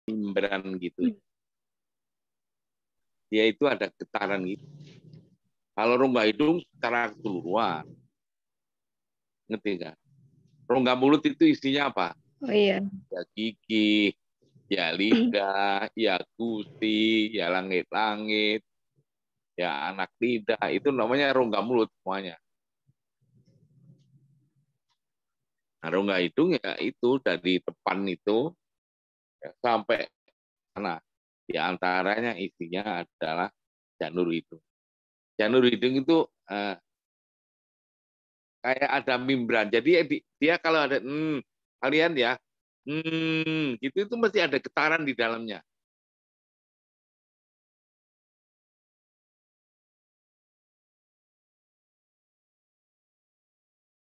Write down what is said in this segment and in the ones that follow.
membran gitu. Dia itu ada getaran gitu. Kalau rongga hidung secara keseluruhan. Ngerti nggak? Rongga mulut itu isinya apa? Oh iya. Ya gigi, ya lidah, ya gusi, ya langit-langit, ya anak lidah. Itu namanya rongga mulut semuanya. Nah, rongga hidung ya itu dari depan itu ya, sampai sana. Di antaranya isinya adalah janur hidung. Janur hidung itu kayak ada membran. Jadi dia kalau ada kalian ya gitu itu mesti ada getaran di dalamnya.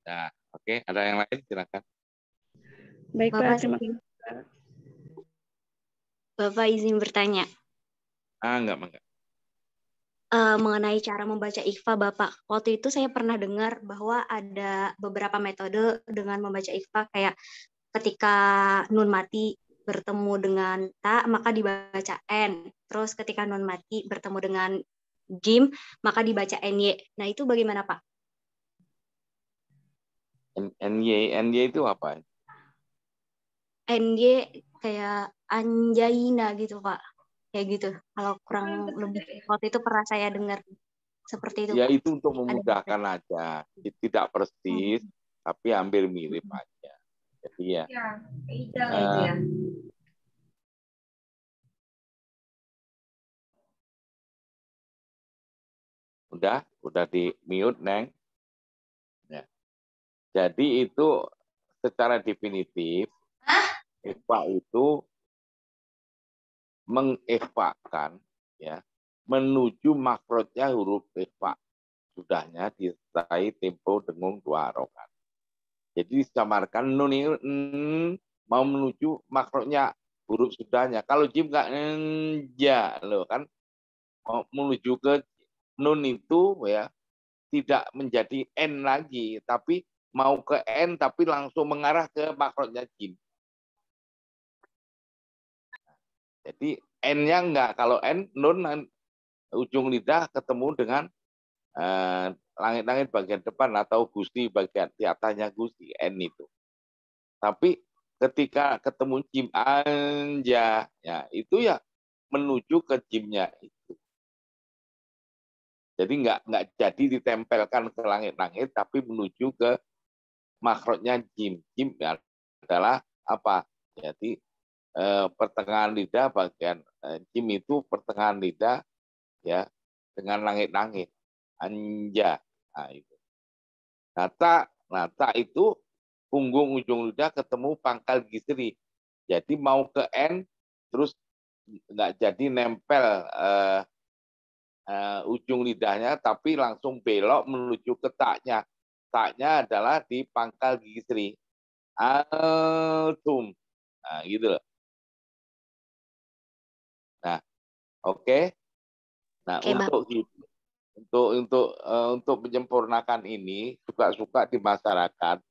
Nah, oke, ada yang lain silakan. Baik Pak, Bapak, terima kasih. Bapak izin bertanya. Enggak. Mengenai cara membaca ikhfa, Bapak. Waktu itu saya pernah dengar bahwa ada beberapa metode dengan membaca ikhfa, kayak ketika nun mati bertemu dengan ta, maka dibaca n. Terus ketika nun mati bertemu dengan jim, maka dibaca ny. Nah, itu bagaimana, Pak? NY itu apa? ny kayak anjaina gitu, Pak. Kayak gitu. Kalau kurang lebih waktu itu pernah saya dengar seperti itu. Ya itu untuk Ada memudahkan aja. Tidak persis, tapi hampir mirip aja. Jadi ya. Udah di mute, Neng. Ya. Jadi itu secara definitif, ikhfa itu mengikhfakan ya, menuju makrotnya huruf ikhfa. Sudahnya disertai tempo dengung 2 harokat. Jadi disamarkan nun ini mau menuju makrotnya huruf sudahnya. Kalau jim nggak ja loh kan, mau menuju ke nun itu ya tidak menjadi n lagi, tapi mau ke n tapi langsung mengarah ke makrotnya jim. Jadi n-nya enggak, kalau n nun ujung lidah ketemu dengan langit-langit bagian depan atau gusti bagian di atasnya gusti n itu. Tapi ketika ketemu jim anja ya itu ya menuju ke jimnya itu. Jadi nggak jadi ditempelkan ke langit-langit tapi menuju ke makrotnya jim. Jim adalah apa? Jadi pertengahan lidah bagian jim itu pertengahan lidah ya dengan langit-langit anja. Nah itu. Nata itu punggung ujung lidah ketemu pangkal gisri. Jadi mau ke N terus nggak jadi nempel ujung lidahnya tapi langsung belok menuju ke taknya. Taknya adalah di pangkal gisri. Altum. Nah, gitu loh. Nah, oke. Nah, untuk menyempurnakan ini suka-suka di masyarakat,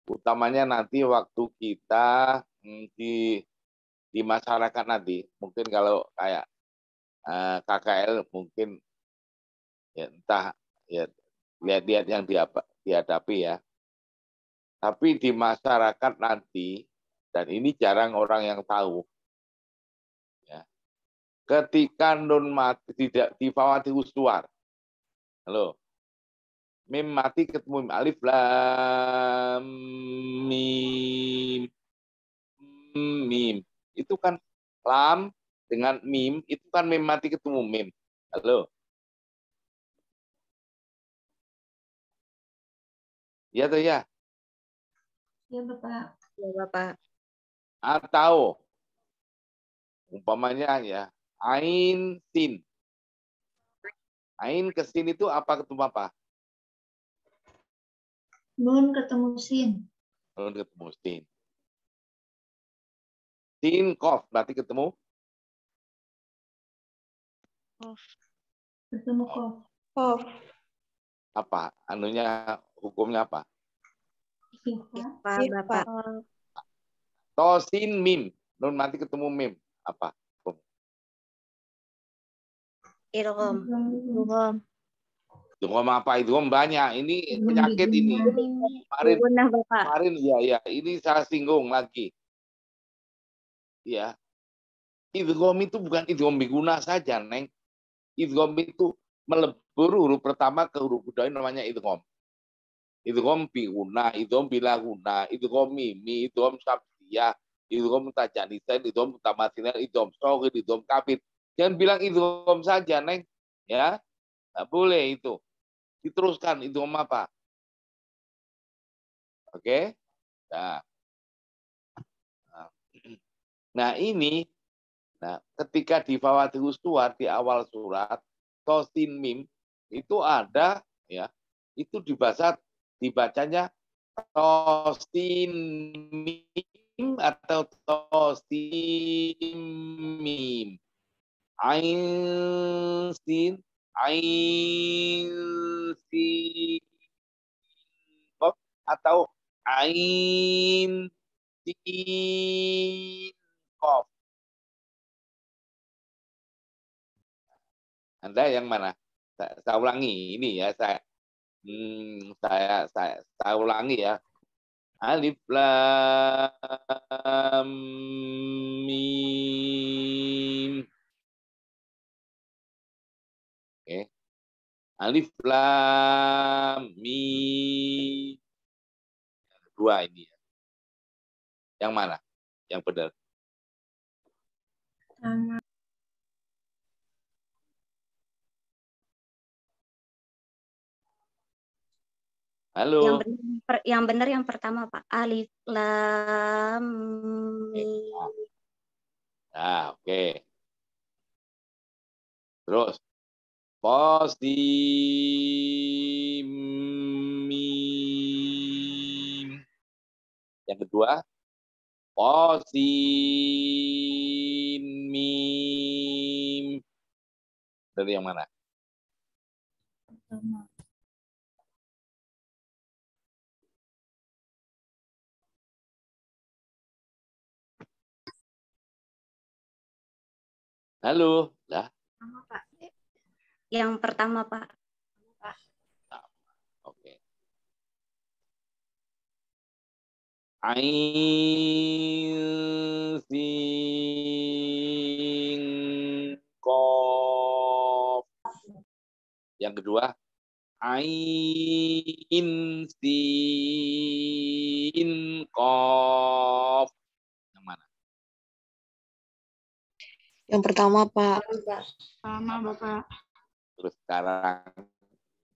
utamanya nanti waktu kita di masyarakat nanti, mungkin kalau kayak KKL mungkin ya entah ya lihat-lihat yang dihadapi ya. Tapi di masyarakat nanti, dan ini jarang orang yang tahu, ya, ketika nun mati tidak difawati ustuar, halo, mim mati ketemu mim, alif lam mim mim itu kan lam dengan mim itu kan mim mati ketemu mim, halo, ya tuh ya. Ya Bapak. Ya Bapak. Atau umpamanya ya ain sin. Ain ke sin itu apa ketemu apa? Nun ketemu sin. Nun ketemu sin. Sin kof berarti ketemu Kof. Ketemu kof. Kof. Apa? Anunya hukumnya apa? Bapak. Tosin mim. Nun mati ketemu mim. Apa? Idgham. Idgham apa? Idgham banyak. Ini penyakit ini. Gunnah, Bapak. Kemarin ya, ini saya singgung lagi. Ya. Idgham itu bukan idgham biguna saja, Neng. Idgham itu melebur huruf pertama ke huruf kedua namanya idgham. Idgham biguna, idgham bilaguna, idgham mimi, idgham sabdiyah, idgham tajanisa, idgham mutamatsilah, idgham shaghir, idgham kafir. Jangan bilang idgham saja, Neng. Ya. Nggak boleh itu. Diteruskan idgham apa? Oke? Nah. Nah, ini ketika di Fawaidul Suwar di awal surat tosin mim itu ada ya, itu dibacanya tosin mim atau tosin mim. Ain sin atau ain sin kof. Anda yang mana? Saya ulangi ini ya, saya ulangi ya. Alif lam mim. Oke. Alif lam mim. Yang kedua ini ya. Yang mana? Yang benar. Halo. Yang benar yang pertama, Pak. Alif lam mim. Nah, oke. Terus mim. Yang kedua mim. Dari yang mana? Pertama. Halo, lah. Pak. Yang pertama, Pak. Oke. Ain sin qaf. Yang kedua ain sin qaf. Yang mana? Yang pertama, Pak. Sama, Bapak. Terus sekarang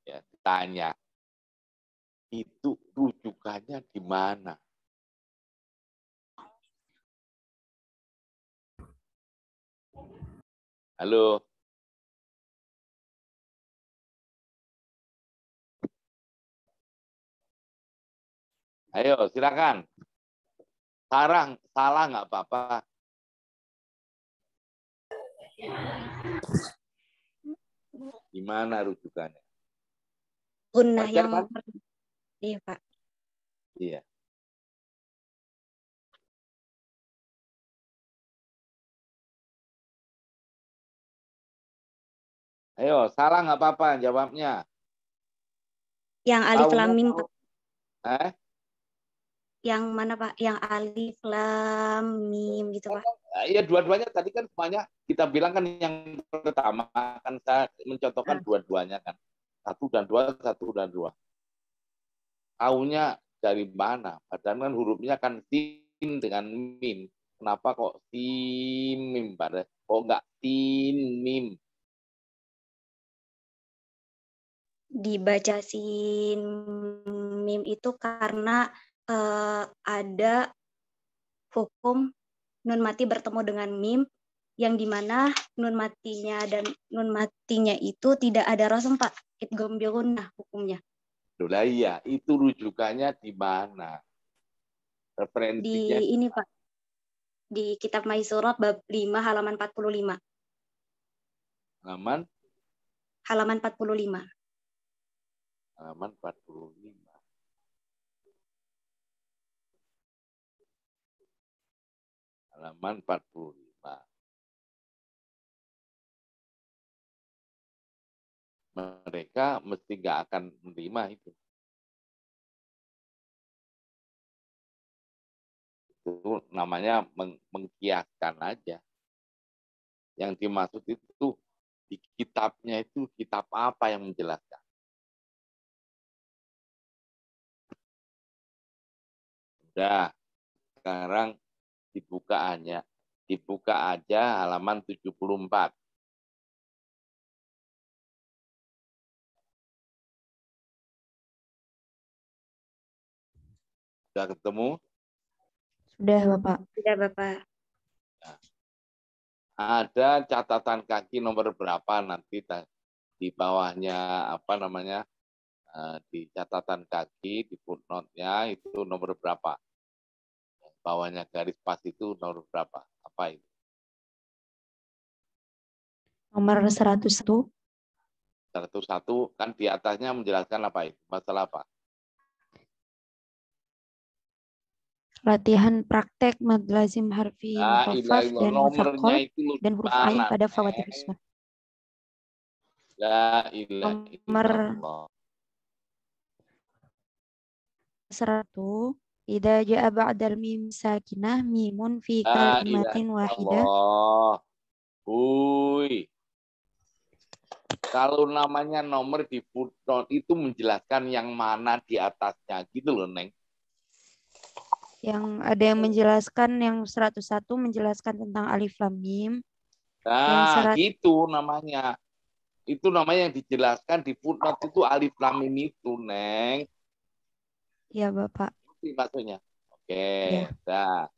ya tanya, itu rujukannya di mana? Halo. Ayo, silakan. Salah nggak apa-apa. Gimana rujukannya? Gunnah Wajar, yang kan? Iya, Pak. Iya. Ayo, salah nggak apa-apa jawabnya. Yang alif lam mim, Pak. Yang mana, Pak? Yang alif lam mim gitu, Pak. Iya, dua-duanya tadi kan semuanya kita bilang kan yang pertama kan saya mencontohkan dua-duanya kan. Satu dan dua. Taunya dari mana? Padahal kan hurufnya kan sin dengan mim. Kenapa kok sin mim pada? Kok nggak sin mim? Dibaca sin mim itu karena ada hukum nun mati bertemu dengan mim yang dimana nun matinya dan nun matinya itu tidak ada rosem, Pak. Idgham bi gunnah hukumnya. Lah iya, itu rujukannya di mana? Referensinya Di ini, Pak. Di kitab Maisurat bab 5 halaman 45. halaman 45. halaman 45. Halaman 45. mereka mesti nggak akan menerima itu. Itu namanya mengkiaskan aja. Yang dimaksud itu di kitabnya itu kitab apa yang menjelaskan. Udah, sekarang dibuka aja halaman 74. Sudah ketemu? Sudah, Bapak. Sudah, Bapak. Nah, ada catatan kaki nomor berapa nanti di bawahnya apa namanya, di catatan kaki di footnote-nya itu nomor berapa? Bawahnya garis pas itu nomor berapa? Apa itu? Nomor 101. 101 kan di atasnya menjelaskan apa itu? Masalah apa? Latihan praktek mad lazim harfi mukhaffaf dan nomornya mufakhal itu lu dan huruf ain mana, pada fawatih husna. La ilaha Nomor illallah. 100. Idza jaa ba'dal mim sakinah mimun fi La ilaha kalimatin wahidah. illallah. Wuih. Kalau namanya nomor di footnote itu menjelaskan yang mana di atasnya gitu loh, Neng. Yang ada yang menjelaskan, yang 101 menjelaskan tentang alif lam mim. Nah, gitu namanya. Itu namanya yang dijelaskan di footnote itu alif lam mim itu, Neng. Ya, Bapak. Itu maksudnya. Oke, Ya. dah.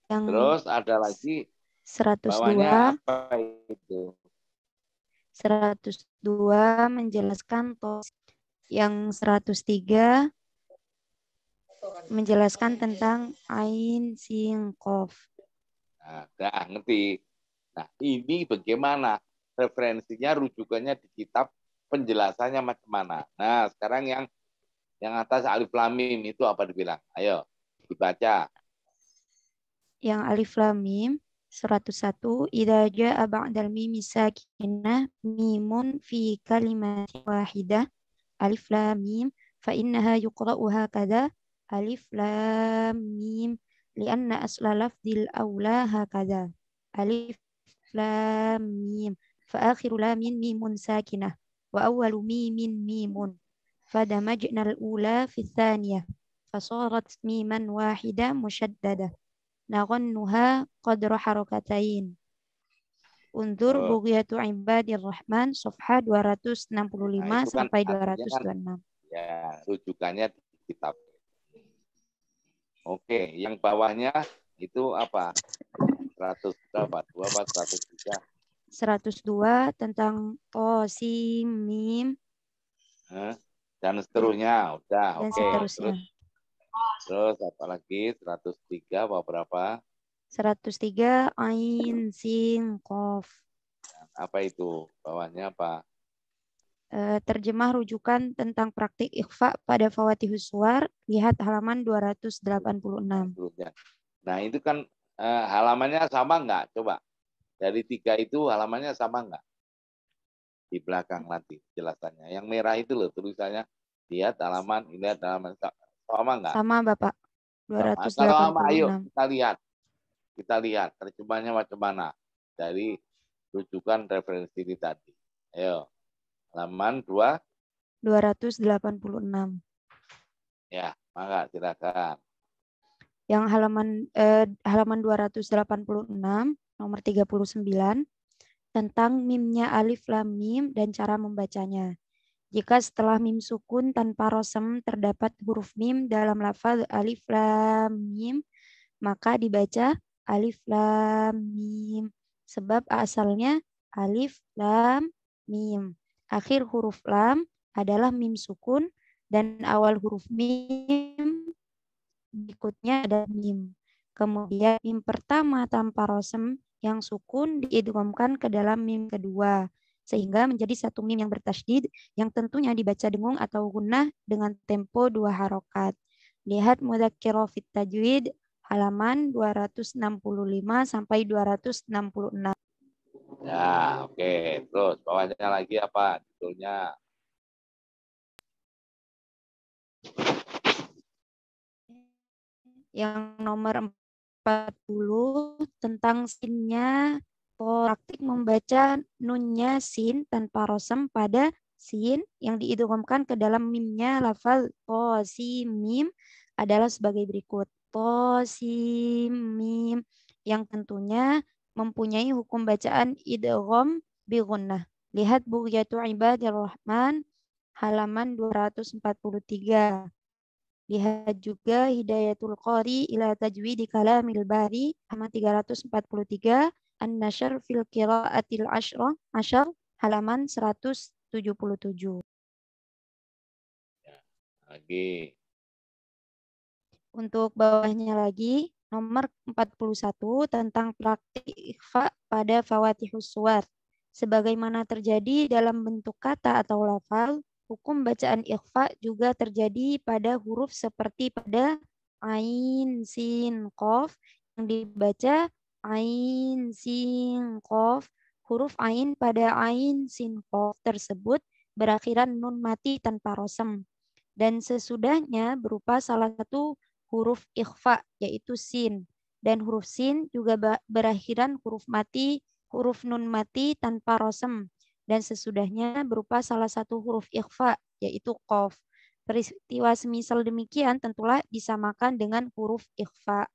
Yang Terus ada lagi 102. bawahnya apa itu? 102 menjelaskan tos. Yang 103 menjelaskan tentang ain sin qaf. Nah, dah ngerti. Nah, ini bagaimana? Referensinya, rujukannya di kitab, penjelasannya macam mana. Nah, sekarang yang atas alif lam mim itu apa dibilang? Ayo, dibaca. Yang alif lam mim 101 idza jaa ba'dal mim sakinah mimun fi kalimatin wahidah alif lam mim fa innaha yuqra'u hakadha alif lam mim lianna asla lafdil awla hakadha alif lam mim fa akhiru lamin mimun sakinah wa awwalu mimin mimun fadamajna al-ula fi thaniyah fasarat miman wahidah musyaddada naghannuha qadra harakatain. Undur Bughyatu Ibadir Rahman safha 265 sampai 226. Ya, rujukannya di kitab. Oke, yang bawahnya itu apa? 100 berapa? 2 apa 103? 102 tentang tosim mim dan seterusnya. Udah, dan oke. seterusnya. Terus apa lagi? 103 apa berapa? 103 ain sin qaf. Apa itu? Bawahnya apa? Terjemah rujukan tentang praktik ikhfa pada fawatihus suwar, lihat halaman 286. Nah, itu kan halamannya sama enggak? Coba. Dari 3 itu halamannya sama enggak? Di belakang nanti jelasannya. Yang merah itu loh tulisannya. Lihat halaman, lihat halaman. Sama enggak? Sama, Bapak. 286. Sama, ayo kita lihat. Kita lihat terjemahnya macam mana dari rujukan referensi ini tadi. Ayo. Halaman 286. Ya, maka silakan. Yang halaman 286 nomor 39 tentang mimnya alif lam mim dan cara membacanya. Jika setelah mim sukun tanpa rosem terdapat huruf mim dalam lafaz alif lam mim, maka dibaca alif lam mim. Sebab asalnya alif lam mim. Akhir huruf lam adalah mim sukun dan awal huruf mim berikutnya ada mim. Kemudian mim pertama tanpa rosem yang sukun diidghamkan ke dalam mim kedua sehingga menjadi satu mim yang bertasydid yang tentunya dibaca dengung atau gunnah dengan tempo 2 harokat. Lihat Mudzakkirah fit Tajwid halaman 265 sampai 266. Ya, oke. Terus bawahnya lagi apa judulnya? Yang nomor 40 tentang sinnya, praktik membaca nunnya sin tanpa rosem pada sin yang diidghamkan ke dalam mimnya lafal to si mim adalah sebagai berikut. To si mim yang tentunya mempunyai hukum bacaan idgham bi gunnah. Lihat Bughyatu Ibadir Rahman halaman 243. Lihat juga Hidayatul Qari ila Tajwidi Kalamil Bari halaman 343, An-Nashr fil Qiraatil Asyar halaman 177. Lagi. Untuk bawahnya lagi, nomor 41 tentang praktik ikhfa pada Fawatihus Suwar. Sebagaimana terjadi dalam bentuk kata atau lafal, hukum bacaan ikhfa juga terjadi pada huruf seperti pada ain, sin, qaf yang dibaca ain, sin, qaf. Huruf ain pada ain, sin, qaf tersebut berakhiran nun mati tanpa rosem. Dan sesudahnya berupa salah satu huruf ikhfa yaitu sin. Dan huruf sin juga berakhiran huruf nun mati tanpa rosem. Dan sesudahnya berupa salah satu huruf ikhfa yaitu qaf. Peristiwa semisal demikian tentulah disamakan dengan huruf ikhfa.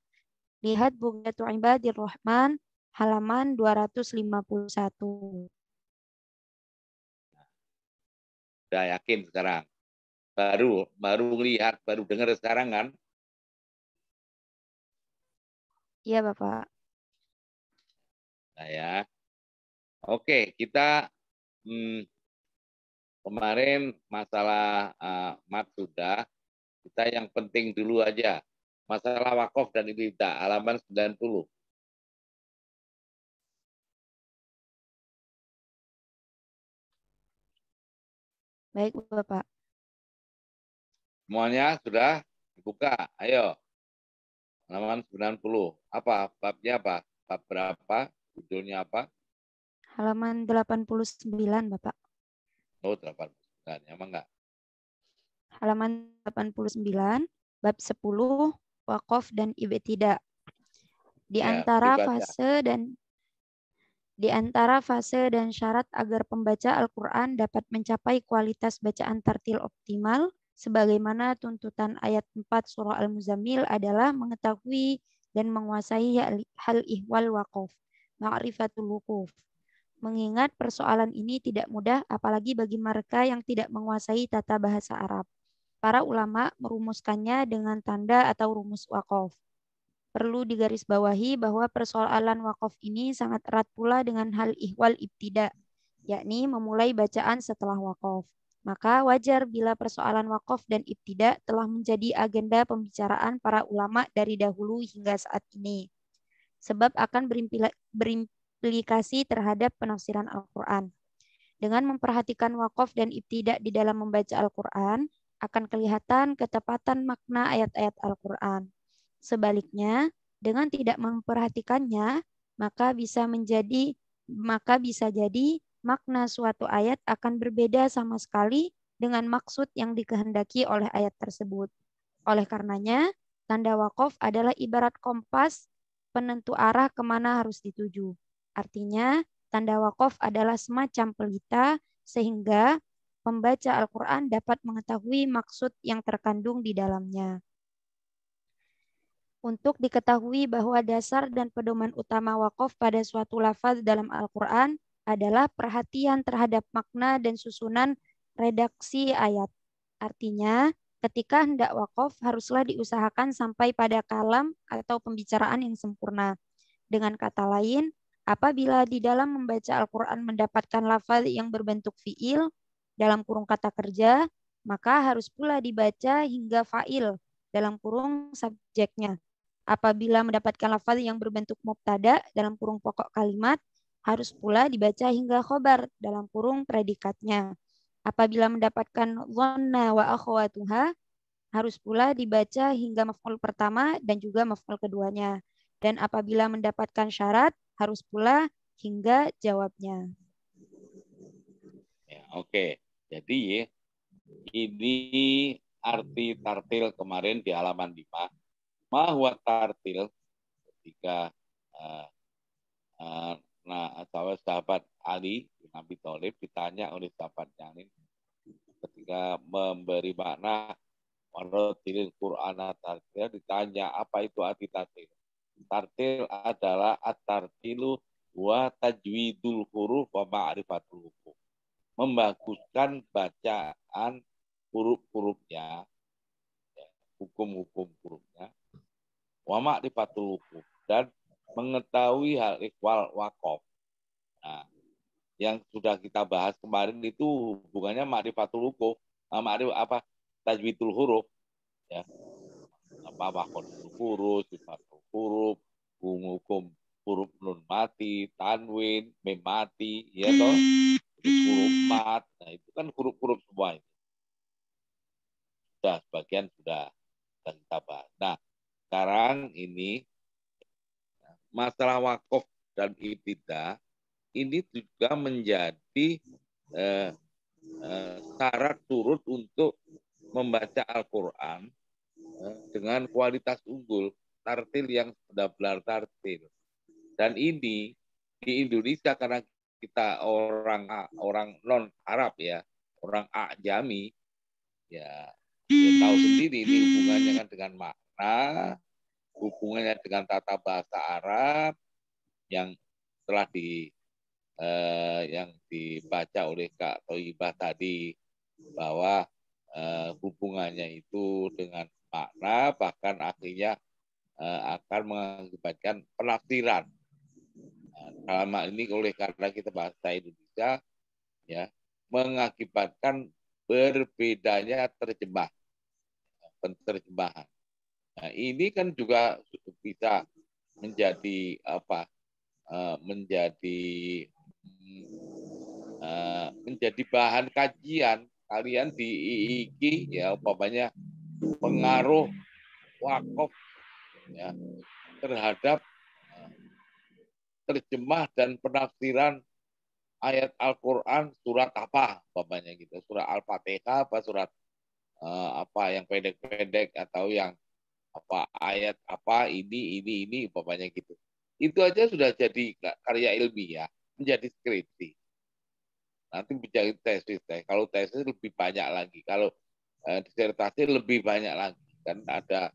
Lihat Bughyatu Ibadir Rahman halaman 251. Udah yakin sekarang? Baru lihat, baru dengar sekarang kan? Iya, Bapak. Nah ya. Oke, kita kemarin masalah mat sudah. Kita yang penting dulu aja. Masalah wakaf dan ibtidah halaman 90. Baik, Bapak. Semuanya sudah dibuka. Ayo. Halaman 90. Apa? Babnya apa? Bab berapa? Judulnya apa? Halaman 89, Bapak. Oh, 89. Emang enggak? Halaman 89, bab 10, wakaf dan ibtidah. Di antara fase dan syarat agar pembaca Al-Quran dapat mencapai kualitas bacaan tartil optimal, sebagaimana tuntutan ayat 4 surah Al-Muzammil adalah mengetahui dan menguasai hal ihwal wakaf, ma'rifatul wukuf. Mengingat persoalan ini tidak mudah, apalagi bagi mereka yang tidak menguasai tata bahasa Arab. Para ulama merumuskannya dengan tanda atau rumus wakaf. Perlu digarisbawahi bahwa persoalan wakaf ini sangat erat pula dengan hal ihwal ibtida, yakni memulai bacaan setelah wakaf. Maka wajar bila persoalan wakaf dan ibtida telah menjadi agenda pembicaraan para ulama dari dahulu hingga saat ini. Sebab akan berimplikasi terhadap penafsiran Al-Quran. Dengan memperhatikan wakaf dan ibtida di dalam membaca Al-Quran, akan kelihatan ketepatan makna ayat-ayat Al-Quran. Sebaliknya, dengan tidak memperhatikannya, maka bisa jadi makna suatu ayat akan berbeda sama sekali dengan maksud yang dikehendaki oleh ayat tersebut. Oleh karenanya, tanda wakaf adalah ibarat kompas penentu arah kemana harus dituju. Artinya, tanda wakaf adalah semacam pelita sehingga pembaca Al-Quran dapat mengetahui maksud yang terkandung di dalamnya. Untuk diketahui bahwa dasar dan pedoman utama wakaf pada suatu lafaz dalam Al-Quran adalah perhatian terhadap makna dan susunan redaksi ayat. Artinya, ketika hendak wakaf haruslah diusahakan sampai pada kalam atau pembicaraan yang sempurna. Dengan kata lain, apabila di dalam membaca Al-Quran mendapatkan lafaz yang berbentuk fi'il dalam kurung kata kerja, maka harus pula dibaca hingga fa'il dalam kurung subjeknya. Apabila mendapatkan lafaz yang berbentuk mubtada dalam kurung pokok kalimat, harus pula dibaca hingga khobar dalam kurung predikatnya. Apabila mendapatkan dhanna wa akhwatuha, harus pula dibaca hingga maf'ul pertama dan juga maf'ul keduanya. Dan apabila mendapatkan syarat, harus pula hingga jawabnya. Ya, oke. Jadi ini arti tartil kemarin di halaman 5. Ma huwa tartil ketika sahabat Ali bin Abi Thalib ditanya oleh sahabat yang lain ketika memberi makna Warotilil Qur'ana tartil, ditanya apa itu arti tartil. Tartil adalah at-tartilu wa tajwidul huruf wa ma'rifatul hukum. Membaguskan bacaan huruf-hurufnya, hukum-hukum hurufnya, wa ma'rifatul hukum, dan mengetahui hal ikhwal waqaf. Nah, yang sudah kita bahas kemarin itu hubungannya ma'rifatul hukum, tajwidul huruf, ya, makhluk huruf, sifatul huruf, hukum huruf nun mati, tanwin, mem mati, ya toh, huruf mat. Nah, itu kan huruf-huruf semua itu. Sudah sebagian sudah kita bahas. Nah, sekarang ini masalah wakaf dan ibtidah ini juga menjadi syarat turut untuk membaca Al-Quran dengan kualitas unggul, tartil yang benar-benar tartil. Dan ini di Indonesia karena kita orang non Arab ya, orang ajami, ya tahu sendiri ini hubungannya kan dengan makna, hubungannya dengan tata bahasa Arab yang telah yang dibaca oleh Kak Thoibah tadi, bahwa hubungannya itu dengan makna, bahkan akhirnya akan mengakibatkan penafsiran. Dalam hal ini oleh karena kita bahasa Indonesia, ya, mengakibatkan berbedanya penerjemahan. Nah, ini kan juga bisa menjadi apa? Menjadi bahan kajian kalian di IIQ, ya, umpamanya pengaruh wakaf, ya, terhadap terjemah dan penafsiran ayat Al-Quran surat apa, umpamanya gitu, surat Al-Fatihah apa surat apa yang pendek-pendek, atau yang apa ayat apa ini umpamanya gitu. Itu aja sudah jadi karya ilmiah, menjadi skripsi. Nanti menjadi tesis. Kalau tesis lebih banyak lagi. Kalau disertasi lebih banyak lagi. Kan ada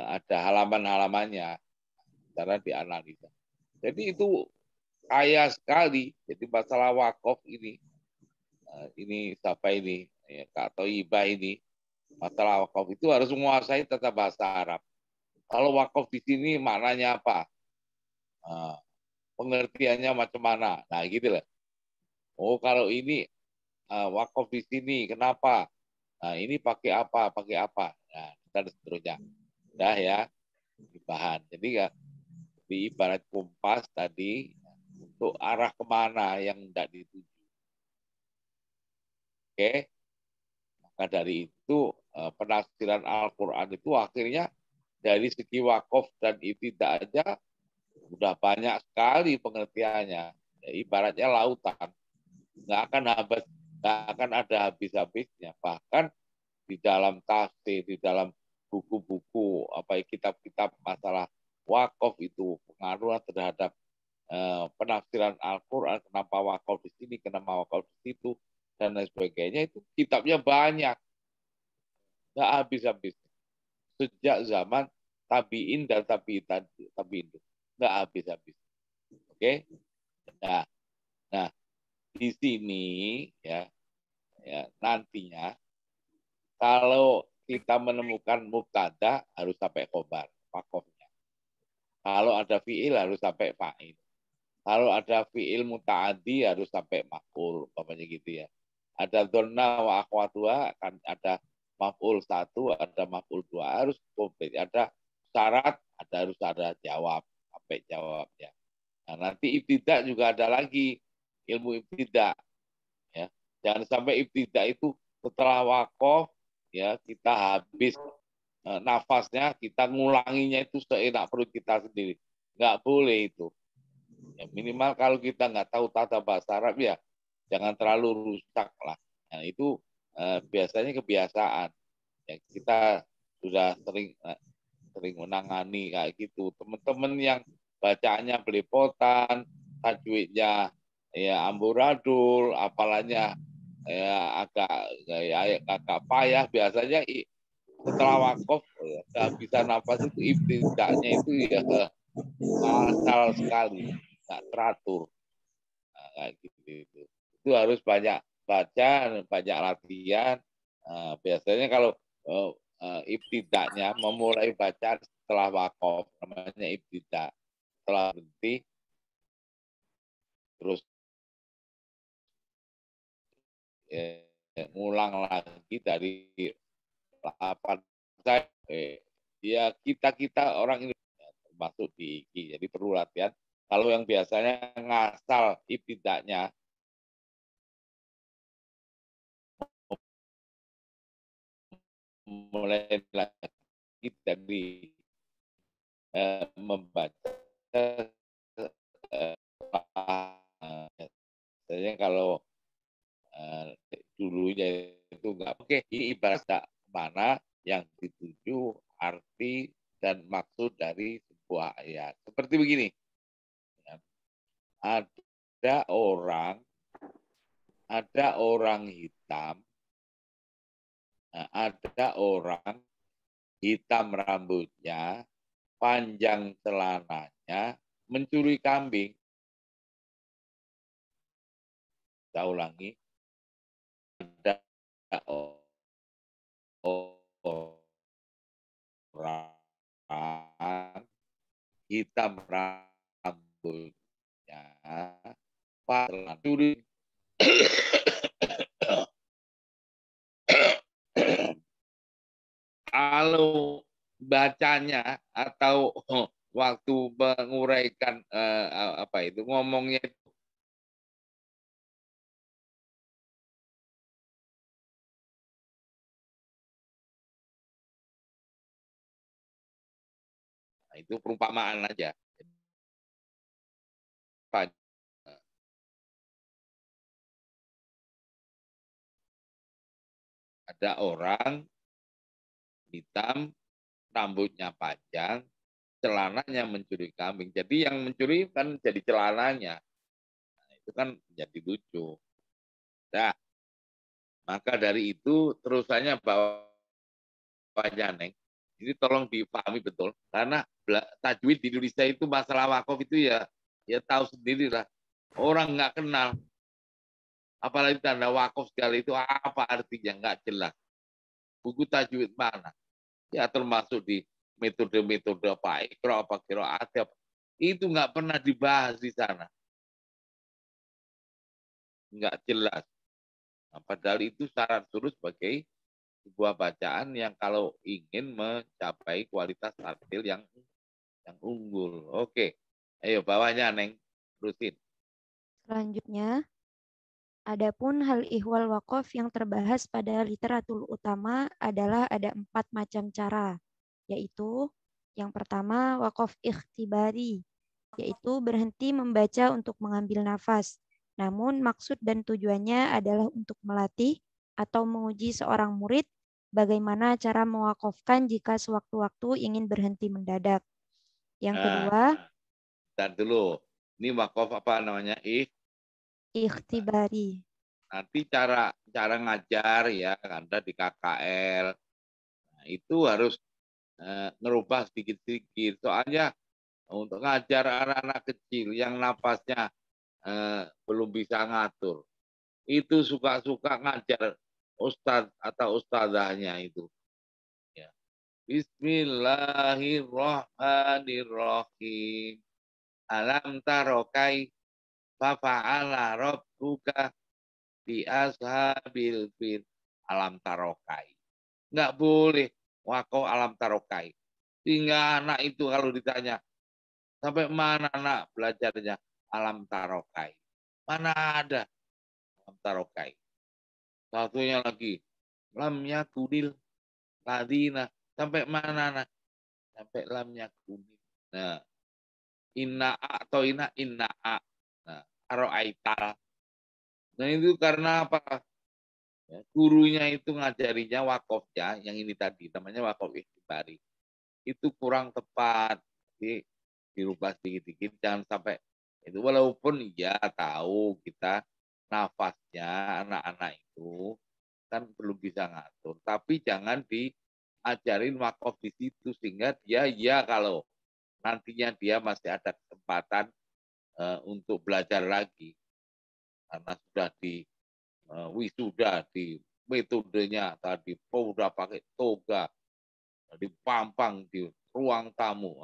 ada halaman-halamannya cara dianalisa. Jadi itu kaya sekali. Jadi masalah wakaf ini siapa ini? Ya, Kak Thoibah ini. Masalah wakaf itu harus menguasai tata bahasa Arab. Kalau wakaf di sini maknanya apa? Pengertiannya macam mana? Nah, gitu lah. Oh, kalau ini wakaf di sini, kenapa? Nah, ini pakai apa? Pakai apa? Nah, dan seterusnya. Dah ya, bahan. Jadi ya, di ibarat kompas tadi, untuk arah kemana yang tidak dituju. Oke? Maka dari itu, penafsiran Al-Quran itu akhirnya dari segi wakaf dan ibtidah aja udah banyak sekali pengertiannya. Ya, ibaratnya lautan, nggak akan ada habis-habisnya. Bahkan di dalam tafsir, di dalam buku-buku kitab-kitab masalah wakaf itu pengaruh terhadap penafsiran Al-Quran, kenapa wakaf di sini, kenapa wakaf di situ, dan lain sebagainya, itu kitabnya banyak, nggak habis-habis. Sejak zaman tabiin dan tabiin itu nggak habis-habis. Oke, nah di sini ya nantinya kalau kita menemukan mubtada harus sampai khobar wakofnya. Kalau ada fiil harus sampai fa'il. Kalau ada fiil muta'addi harus sampai maf'ul, umpamanya gitu ya. Ada donna wa akhwatuha, kan ada maf'ul 1, ada maf'ul 2, harus komplit. Ada syarat, harus ada jawab, sampai jawabnya. Nah, nanti ibtidah juga ada lagi, ilmu ibtidah. Ya. Jangan sampai ibtidah itu setelah wakof, ya, kita habis nafasnya, kita ngulanginya itu seenak perut kita sendiri. nggak boleh itu. Ya, minimal kalau kita nggak tahu tata bahasa Arab ya jangan terlalu rusak lah. Nah, itu biasanya kebiasaan. Ya, kita sudah sering menangani kayak gitu. Teman-teman yang bacaannya belepotan, tajwidnya ya amburadul, apalanya ya agak payah, biasanya setelah wakaf ya, kehabisan nafas itu ibtidaknya itu ya ngasal sekali, nggak teratur. Nah, kayak gitu. Itu harus banyak baca, banyak latihan. Biasanya kalau ibtidaknya memulai baca setelah wakaf namanya ibtidak. Setelah berhenti terus ngulang lagi dari 8 saya ya kita orang Indonesia termasuk di IKI, jadi perlu latihan. Kalau yang biasanya ngasal ibtidaknya mulai lagi dari membaca biasanya kalau dulunya itu enggak oke, ini ibarat mana yang dituju arti dan maksud dari sebuah ayat. Seperti begini, ada orang hitam, ada orang hitam rambutnya, panjang celananya, mencuri kambing. Saya ulangi, ada orang hitam rambutnya, mencuri. Kalau bacanya atau waktu menguraikan apa itu ngomongnya itu perumpamaan aja. Ada orang hitam, rambutnya panjang, celananya mencuri kambing. Jadi yang mencuri kan jadi celananya. Nah, itu kan jadi lucu. Nah, maka dari itu terusannya bawahnya Neng. Ini tolong dipahami betul. Karena tajwid di Indonesia itu masalah wakaf itu ya tahu sendiri lah. Orang nggak kenal. Apalagi tanda wakaf sekali itu apa artinya nggak jelas. Buku tajwid mana? Ya termasuk di metode-metode apa ikro apa qiraat itu nggak pernah dibahas di sana, nggak jelas. Nah, padahal itu syarat surut sebagai sebuah bacaan yang kalau ingin mencapai kualitas artil yang unggul. Oke, ayo bawahnya Neng, terusin. Selanjutnya, adapun hal ihwal wakaf yang terbahas pada literatur utama adalah ada 4 macam cara, yaitu yang pertama wakaf ikhtibari, yaitu berhenti membaca untuk mengambil nafas. Namun maksud dan tujuannya adalah untuk melatih atau menguji seorang murid bagaimana cara mewakafkan jika sewaktu-waktu ingin berhenti mendadak. Yang kedua, dan dulu, ini wakaf apa namanya? ikhtibari. Nanti cara ngajar ya, Anda di KKL, nah, itu harus ngerubah sedikit-sedikit. Soalnya untuk ngajar anak-anak kecil yang napasnya belum bisa ngatur, itu suka-suka ngajar ustadz atau ustadzahnya itu. Ya. Bismillahirrahmanirrahim. Alam tarokai fafa'ala rabbuka bi ashabil fil. Alam tarokai. Nggak boleh wako alam tarokai. Sehingga anak itu kalau ditanya, sampai mana anak belajarnya alam tarokai? Mana ada alam tarokai? Satunya lagi, lam yakunil ladina. Sampai mana anak? Sampai lam yakunil. Nah, inna atau inna. Nah, aro'aital. Nah itu karena apa? Ya, gurunya itu ngajarinya wakofnya, yang ini tadi namanya wakof ikhtibari. Itu kurang tepat. Jadi dirubah sedikit-sedikit, jangan sampai itu. Walaupun ya tahu kita nafasnya anak-anak itu kan belum bisa ngatur, tapi jangan diajarin wakof di situ sehingga dia ya kalau nantinya dia masih ada kesempatan untuk belajar lagi karena sudah di wisuda di metodenya tadi udah pakai toga di pampang di ruang tamu.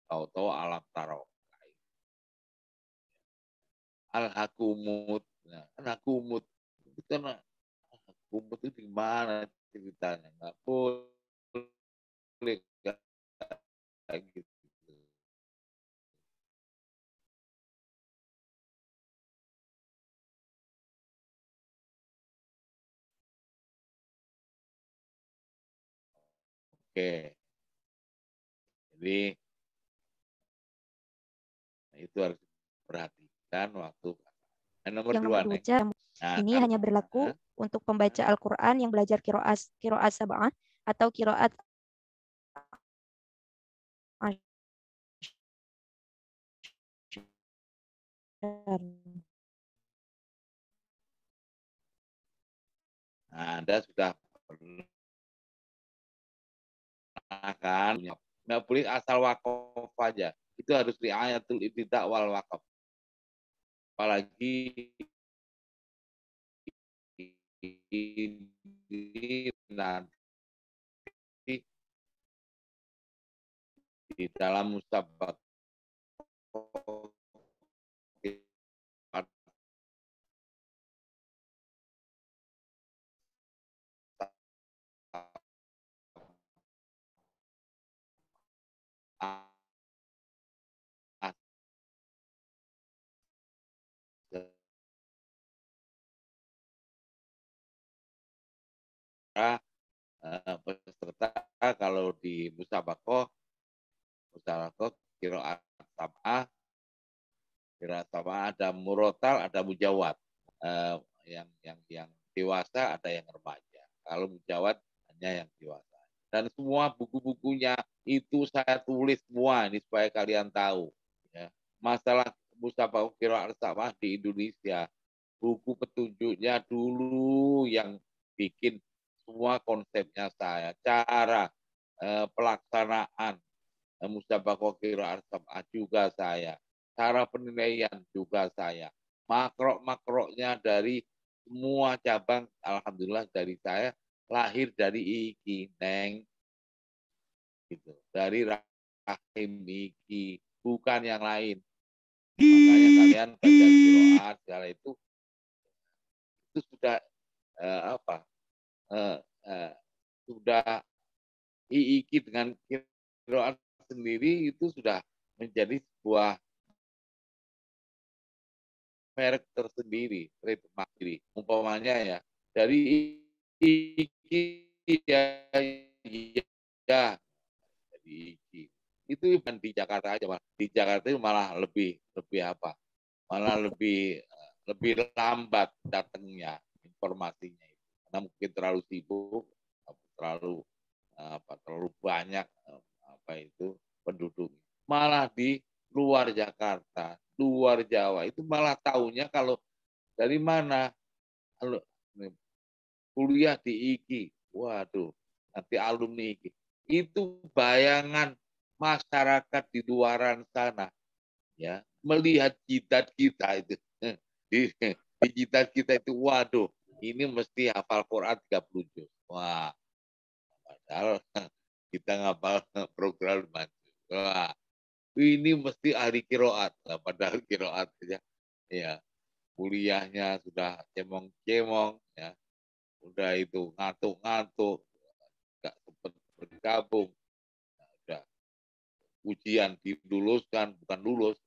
Tahu-tahu alam taro al-hakumut. Nah, al-hakumut itu kan hakumut itu di mana ceritanya? Nggak boleh kayak gitu. Oke, jadi itu harus perhatikan waktu. Nomor Yang dua, nomor dua, Neng. Nah, ini kalau hanya berlaku untuk pembaca Al-Quran yang belajar kiroat sab'ah atau kiroat Anda sudah pernah kan nggak boleh asal wakaf aja, itu harus riayatul ibtidak wal wakaf, apalagi ini nanti di dalam musabak peserta kalau di musabakoh kiroat sab'ah ada murotal, ada mujawad. Yang dewasa ada yang remaja. Kalau mujawad hanya yang dewasa. Dan semua buku-bukunya itu saya tulis semua ini supaya kalian tahu. Ya. Masalah musabakoh kiroat sab'ah di Indonesia, buku petunjuknya dulu yang bikin semua konsepnya saya, cara pelaksanaan musabakoh kiroat sab'ah juga saya, cara penilaian juga saya, makro-makronya dari semua cabang, alhamdulillah dari saya, lahir dari iki, Neng, gitu, dari rahim iki, bukan yang lain. Makanya kalian belajar kiroat segala itu sudah apa? Sudah iiki dengan kiroat sendiri itu sudah menjadi sebuah merek tersendiri, trademark sendiri. Umpamanya ya, dari iki ya, dari iki. Itu bukan di Jakarta aja, Pak. Di Jakarta itu malah lebih apa? Malah lebih lambat datangnya informasinya itu. Karena mungkin terlalu sibuk, terlalu banyak penduduk. Malah di luar Jakarta, luar Jawa itu malah taunya kalau dari mana? Kalau kuliah di IKI, waduh, nanti alumni IKI. Itu bayangan masyarakat di luaran sana, ya, melihat jidat kita itu, di jidat kita itu, waduh, ini mesti hafal Quran 30 juz. Wah, padahal kita ngapal program wah, ini mesti ahli kiroat, padahal kiroat saja, ya, kuliahnya sudah cemong-cemong, ya, udah itu ngantuk-ngantuk, nggak sempat bergabung, udah ujian diluluskan, bukan lulus,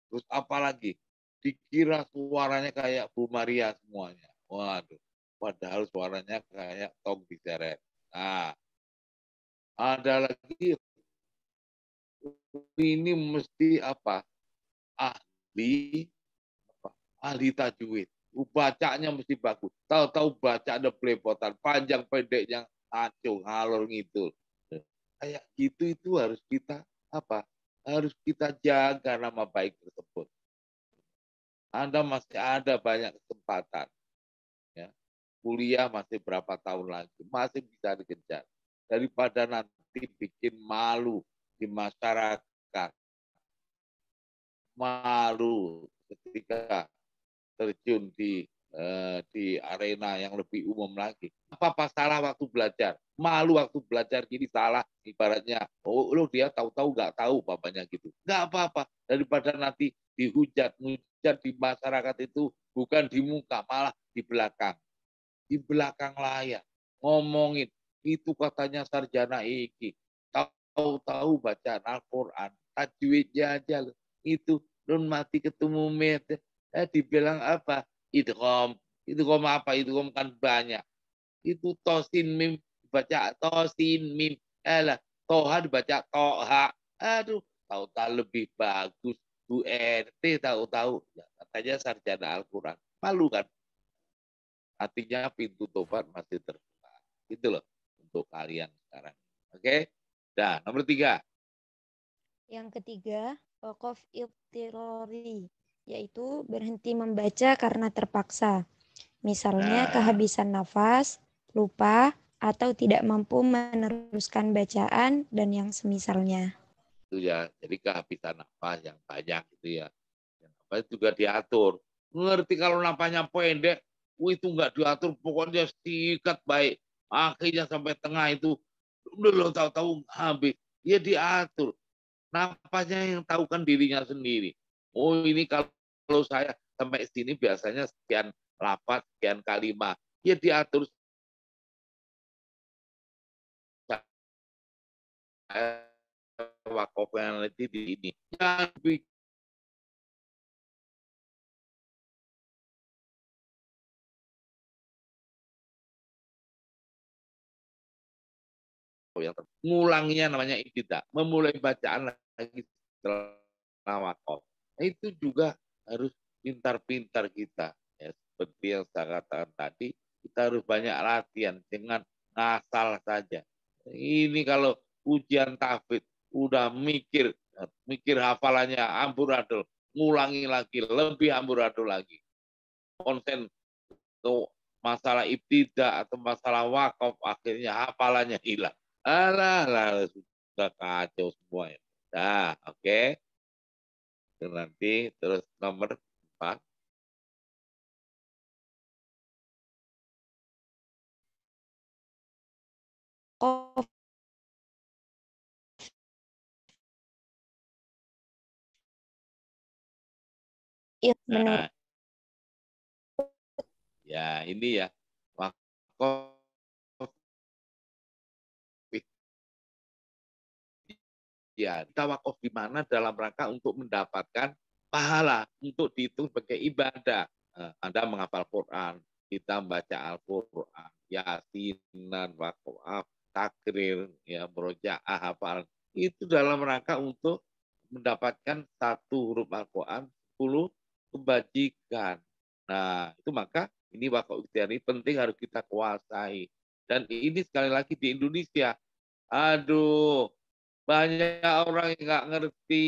terus apalagi dikira suaranya kayak Bu Maria semuanya, waduh, padahal suaranya kayak Tom diseret. Nah, ada lagi ini mesti apa? Ahli tajwid. Bacanya mesti bagus. Tahu-tahu baca ada belepotan, panjang pendeknya acung, ngalor ngidul. Kayak gitu itu harus kita apa? Harus kita jaga nama baik tersebut. Anda masih ada banyak kesempatan. Ya. Kuliah masih berapa tahun lagi, masih bisa dikejar. Daripada nanti bikin malu di masyarakat, malu ketika terjun di arena yang lebih umum lagi. Apa salah waktu belajar? Malu waktu belajar gini salah. Ibaratnya, oh lo dia tahu-tahu nggak tahu bapaknya gitu. Nggak apa-apa. Daripada nanti dihujat di masyarakat itu bukan di muka, malah di belakang. Di belakang layar. Ngomongin, itu katanya sarjana iki. Tahu-tahu bacaan Al-Quran. Tajwidnya aja. Itu, Nun mati ketemu met. Dibilang apa? Idgham. Idgham apa? Idgham kan banyak. Itu tosin mim dibaca tosin mim. Toha dibaca toha. Aduh, tahu-tahu lebih bagus. Bu RT tahu-tahu. Ya, katanya sarjana Al-Quran. Malu kan? Artinya pintu tobat masih terbuka. Itu loh untuk kalian sekarang. Oke? Nah, nomor 3. Yang ketiga, waqaf ibtirari, yaitu berhenti membaca karena terpaksa. Misalnya kehabisan nafas, lupa, atau tidak mampu meneruskan bacaan dan yang semisalnya. Itu ya, jadi kehabisan nafas yang banyak itu ya. Yang apa juga diatur. Ngerti kalau napasnya pendek, itu nggak diatur, pokoknya sikat baik. Akhirnya sampai tengah itu, udah tahu-tahu habis. Ya diatur. Napasnya yang tahu kan dirinya sendiri. Oh ini kalau saya sampai sini biasanya sekian lapat, sekian kalimat. Ya diatur. Wakaf penalti di ini. Jangan bikin ngulanginya namanya ibtidah, memulai bacaan lagi setelah wakaf. Nah, itu juga harus pintar-pintar kita. Ya, seperti yang saya katakan tadi, kita harus banyak latihan, dengan ngasal saja. Ini kalau ujian tahfidz udah mikir hafalannya amburadul, ngulangi lagi, lebih amburadul lagi. Konsen tuh masalah ibtidah atau masalah wakaf, akhirnya hafalannya hilang. Alah, sudah kacau semua ya. Nah, oke. Nanti terus nomor 4. Menurut ya ini ya, wakaf ya, kita wakaf di mana dalam rangka untuk mendapatkan pahala, untuk dihitung sebagai ibadah. Anda menghafal Quran, kita membaca Al-Quran, yasinan, wakaf, takrir, ya, murojaah, hafalan. Itu dalam rangka untuk mendapatkan 1 huruf Al-Quran, 10 kebajikan. Nah, itu maka ini wakaf ikhtiari penting harus kita kuasai. Dan ini sekali lagi di Indonesia, aduh, banyak orang yang nggak ngerti.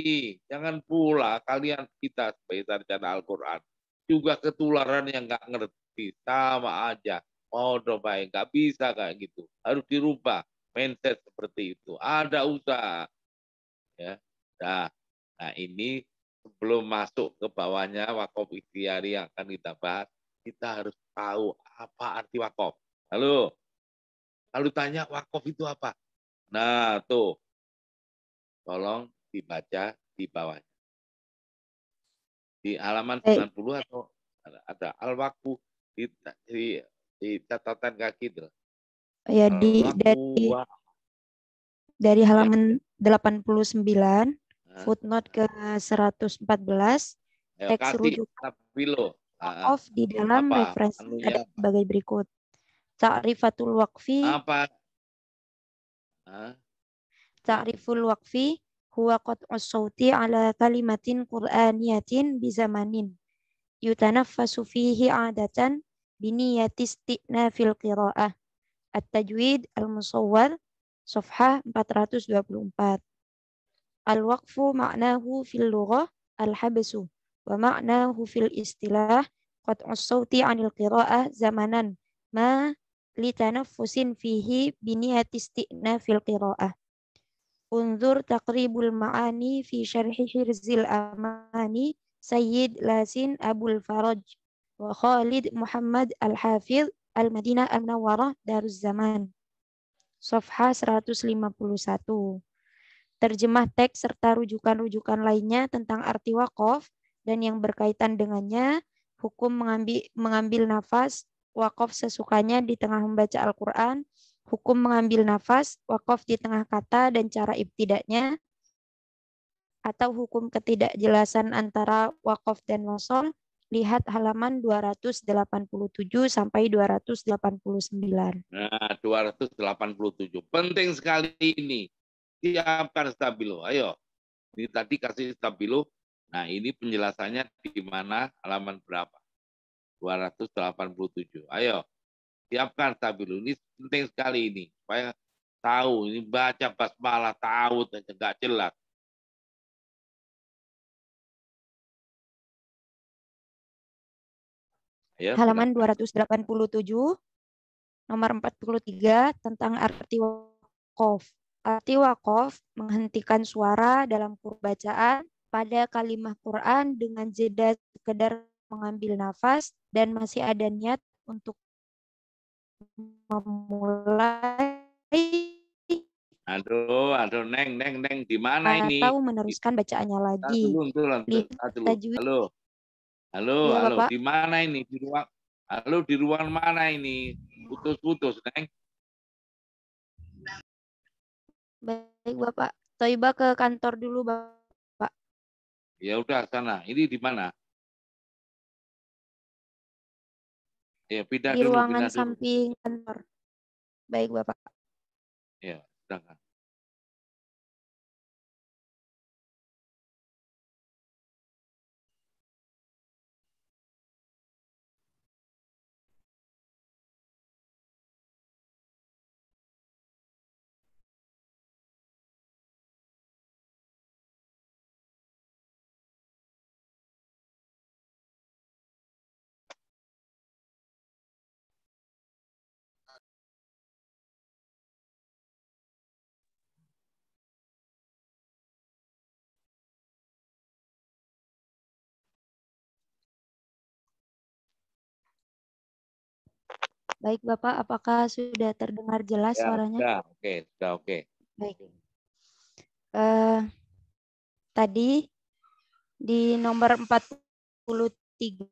Jangan pula kalian, kita sebagai sarjana Al-Quran juga ketularan yang nggak ngerti. Sama aja. Mau baik, nggak bisa kayak gitu. Harus dirubah mindset seperti itu. Ada usaha. Ya. Nah ini sebelum masuk ke bawahnya wakaf ikhtiari yang akan kita bahas, kita harus tahu apa arti wakaf. Lalu tanya wakaf itu apa? Nah tuh, tolong dibaca di bawahnya. Di halaman 90 atau ada al-waqfu di catatan kaki itu. Ya, dari halaman 89, footnote ke 114, teks rujukan wakaf di dalam referensi ada sebagai berikut. Ta'rifatul waqfi. Apa? Ta'riful waqfi huwa qat'us sauti ala kalimatin qur'aniyatin bizamanin yutanaffasu fihi 'adatan biniyati isti'nafil qira'ah. At-Tajwid Al-Musawwar Safhah 424. Al-waqfu ma'nahu fil lughah al-habsu wa ma'nahu fil istilah qat'us sauti 'anil qira'ah zamanan ma litanaffusin fihi biniyati isti'nafil qira'ah. Unzur taqribul ma'ani fi syarhi Hirzil Amani Sayyid Lasin Abul Faraj wa Khalid Muhammad Al-Hafidh Al-Madinah Al-Munawwarah Darussaman. Safhah 151. Terjemah teks serta rujukan-rujukan lainnya tentang arti wakaf dan yang berkaitan dengannya, hukum mengambil nafas, wakaf sesukanya di tengah membaca Al-Quran, hukum mengambil nafas, wakaf di tengah kata dan cara ibtidaknya, atau hukum ketidakjelasan antara wakaf dan wasol, lihat halaman 287 sampai 289. Nah, 287. Penting sekali ini. Siapkan stabilo. Ayo. Ini tadi kasih stabilo. Nah, ini penjelasannya di mana, halaman berapa? 287. Ayo. Siapkan stabilo. Ini penting sekali ini. Supaya tahu. Ini baca basmalah tahu. Enggak jelas. Ya, halaman 287, nomor 43 tentang arti wakaf. Arti wakaf menghentikan suara dalam bacaan pada kalimah Quran dengan jeda sekedar mengambil nafas dan masih ada niat untuk memulai Aduh, Neng, di mana ini? atau meneruskan bacaannya lagi. Halo, di mana ini? Di ruang mana ini? Putus-putus, Neng. Baik, Bapak. Toiba ke kantor dulu, Bapak. Ya udah sana. Ini di mana? Ya, pindah Di dulu, ruangan pindah dulu. samping kantor. Baik, Bapak. Ya, silakan. Baik, Bapak. Apakah sudah terdengar jelas Ya, suaranya? sudah oke. Baik. Tadi di nomor 43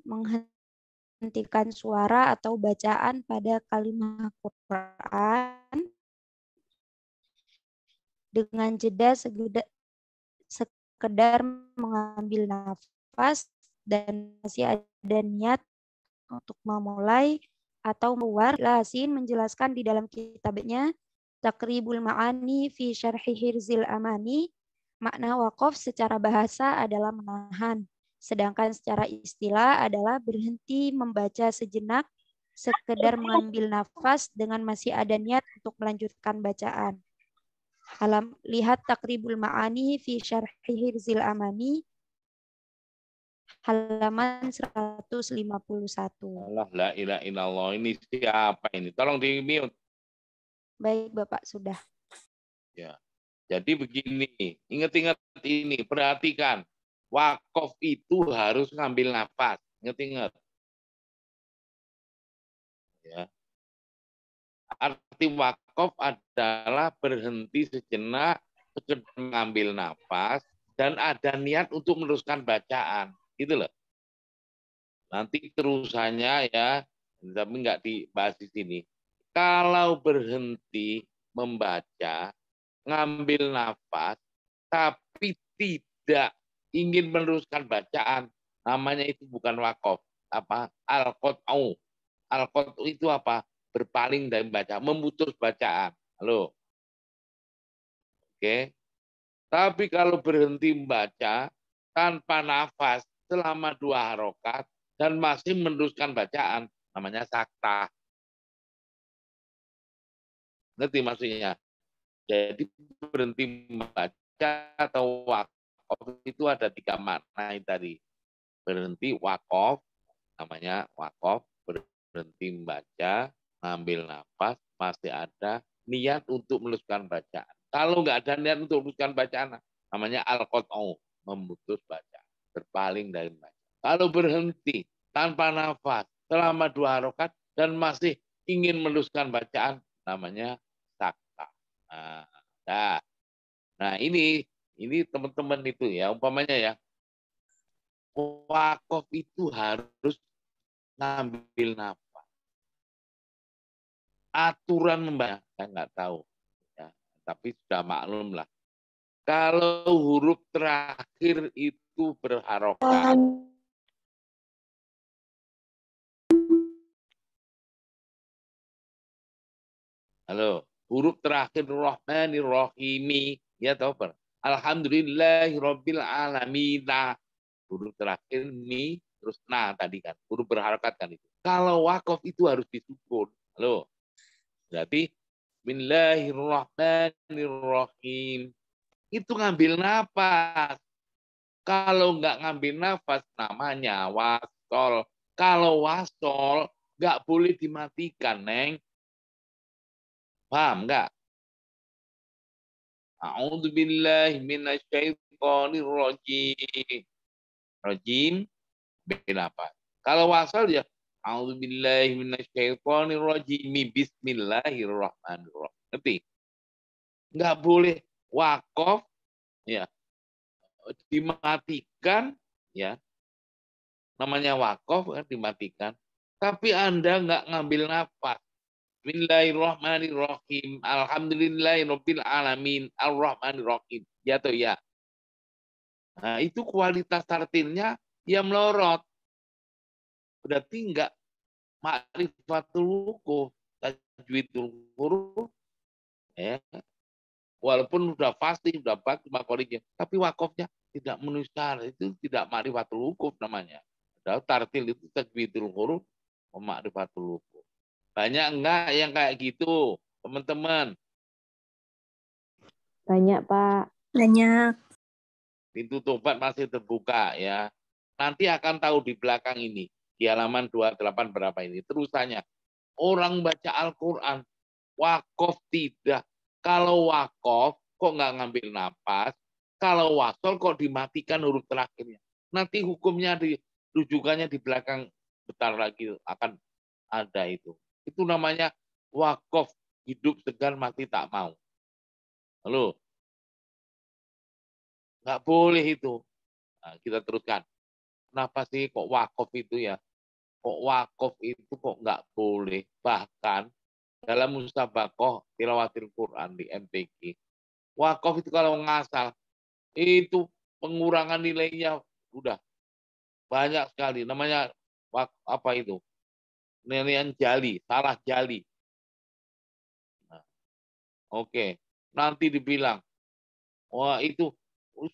menghentikan suara atau bacaan pada kalimat Quran dengan jeda sekedar mengambil nafas dan masih ada niat untuk memulai atau keluar. Lasin menjelaskan di dalam kitabnya Taqribul Ma'ani fi Syarhi Hirzil Amani, makna wakaf secara bahasa adalah menahan, sedangkan secara istilah adalah berhenti membaca sejenak, sekedar mengambil nafas dengan masih ada niat untuk melanjutkan bacaan. Lihat Taqribul Ma'ani fi Syarhi Hirzil Amani, halaman 151. Allah, la ilaha illallah. Ini siapa ini? Tolong di-mute. Baik, Bapak, sudah. Ya. Jadi begini, ingat-ingat ini, perhatikan. Wakaf itu harus ngambil nafas. Ingat-ingat. Ya. Arti wakaf adalah berhenti sejenak, sekedar mengambil nafas, dan ada niat untuk meneruskan bacaan. Gitu loh. Nanti terusannya ya, tapi nggak dibahas di sini. Kalau berhenti membaca, ngambil nafas, tapi tidak ingin meneruskan bacaan, namanya itu bukan wakaf. Apa? Al-qat'u. Al-qat'u itu apa? Berpaling dari baca, memutus bacaan. Halo. Oke. Tapi kalau berhenti membaca tanpa nafas selama 2 harokat dan masih meneruskan bacaan, namanya sakta. Ngerti maksudnya? Jadi berhenti membaca atau wakaf itu ada 3 makna tadi. Berhenti wakaf, namanya wakaf, berhenti membaca, ngambil nafas, masih ada niat untuk meneruskan bacaan. Kalau nggak ada niat untuk meneruskan bacaan, namanya al-qat'u, memutus bacaan, berpaling dari baca. Kalau berhenti tanpa nafas selama 2 harokat dan masih ingin meneruskan bacaan, namanya sakta. Nah ini teman-teman itu ya, umpamanya ya, wakaf itu harus ngambil nafas. Aturan membaca, saya nggak tahu. Ya, tapi sudah maklum lah. Kalau huruf terakhir itu berharokat, halo, huruf terakhir Rahmanir-Rahimi, ya tahu apa? Alhamdulillahirabbil alamin. Huruf terakhir mi terus na tadi kan, huruf berharokat kan itu. Kalau wakaf itu harus disukun. Halo. Berarti Bismillahirrahmanirrahim. Itu ngambil nafas. Kalau nggak ngambil nafas namanya wasol. Kalau wasol nggak boleh dimatikan, Neng. Paham nggak? A'udzubillahi minasyaitonirrajim. Rajim, nafas. Kalau wasol ya A'udzubillahi minasyaitonirrajim. Bismillahirrahmanirrahim. Ngerti? Nggak boleh wakaf ya dimatikan ya, namanya wakaf kan dimatikan, tapi Anda nggak ngambil nafas. Bismillahirrahmanirrahim. Alhamdulillahirabbil alamin. Arrahmanirrahim. Ya atau ya. Nah, itu kualitas tartilnya ya melorot. Berarti nggak ma'rifatul wukuf, tajwidul huruf ya. Walaupun sudah pasti sudah bagus makoliknya, tapi wakafnya tidak menuliskan, itu tidak ma'rifatul wukuf namanya. Padahal tartil itu tajwidul huruf, ma'rifatul wukuf. Banyak enggak yang kayak gitu, teman-teman? Banyak, Pak. Banyak. Pintu tobat masih terbuka ya. Nanti akan tahu di belakang ini, di halaman 28 berapa ini. Terusannya, orang baca Al-Quran, wakaf tidak. Kalau wakaf, kok nggak ngambil nafas? Kalau wasol, kok dimatikan huruf terakhirnya? Nanti hukumnya rujukannya di belakang, bentar lagi akan ada itu. Itu namanya wakaf, hidup segan mati tak mau. Halo? Nggak boleh itu. Nah, kita teruskan. Kenapa sih kok wakaf itu ya? Kok wakaf itu kok nggak boleh? Bahkan dalam musabaqah tilawatil Quran di MTQ, wakaf itu kalau ngasal, itu pengurangan nilainya udah banyak sekali. Namanya apa itu? Nilaian jali, salah jali. Nah, oke. Nanti dibilang, wah itu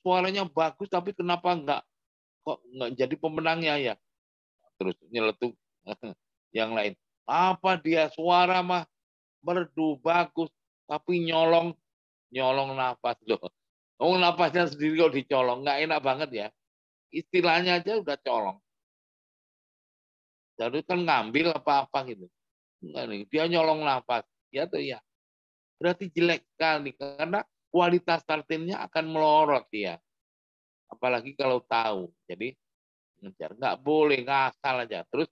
suaranya bagus tapi kenapa kok nggak jadi pemenangnya ya? Terus nyeletuk yang lain. Apa dia suara mah merdu bagus tapi nyolong nafas loh. Oh, nafasnya sendiri kok dicolong, nggak enak banget ya. Istilahnya aja udah colong. Jadi kan ngambil apa-apa gitu. Enggak nih, dia nyolong nafas. Ya tuh ya. Berarti jelek sekali karena kualitas tartilnya akan melorot dia. Apalagi kalau tahu. Jadi ngejar nggak boleh ngasal aja. Terus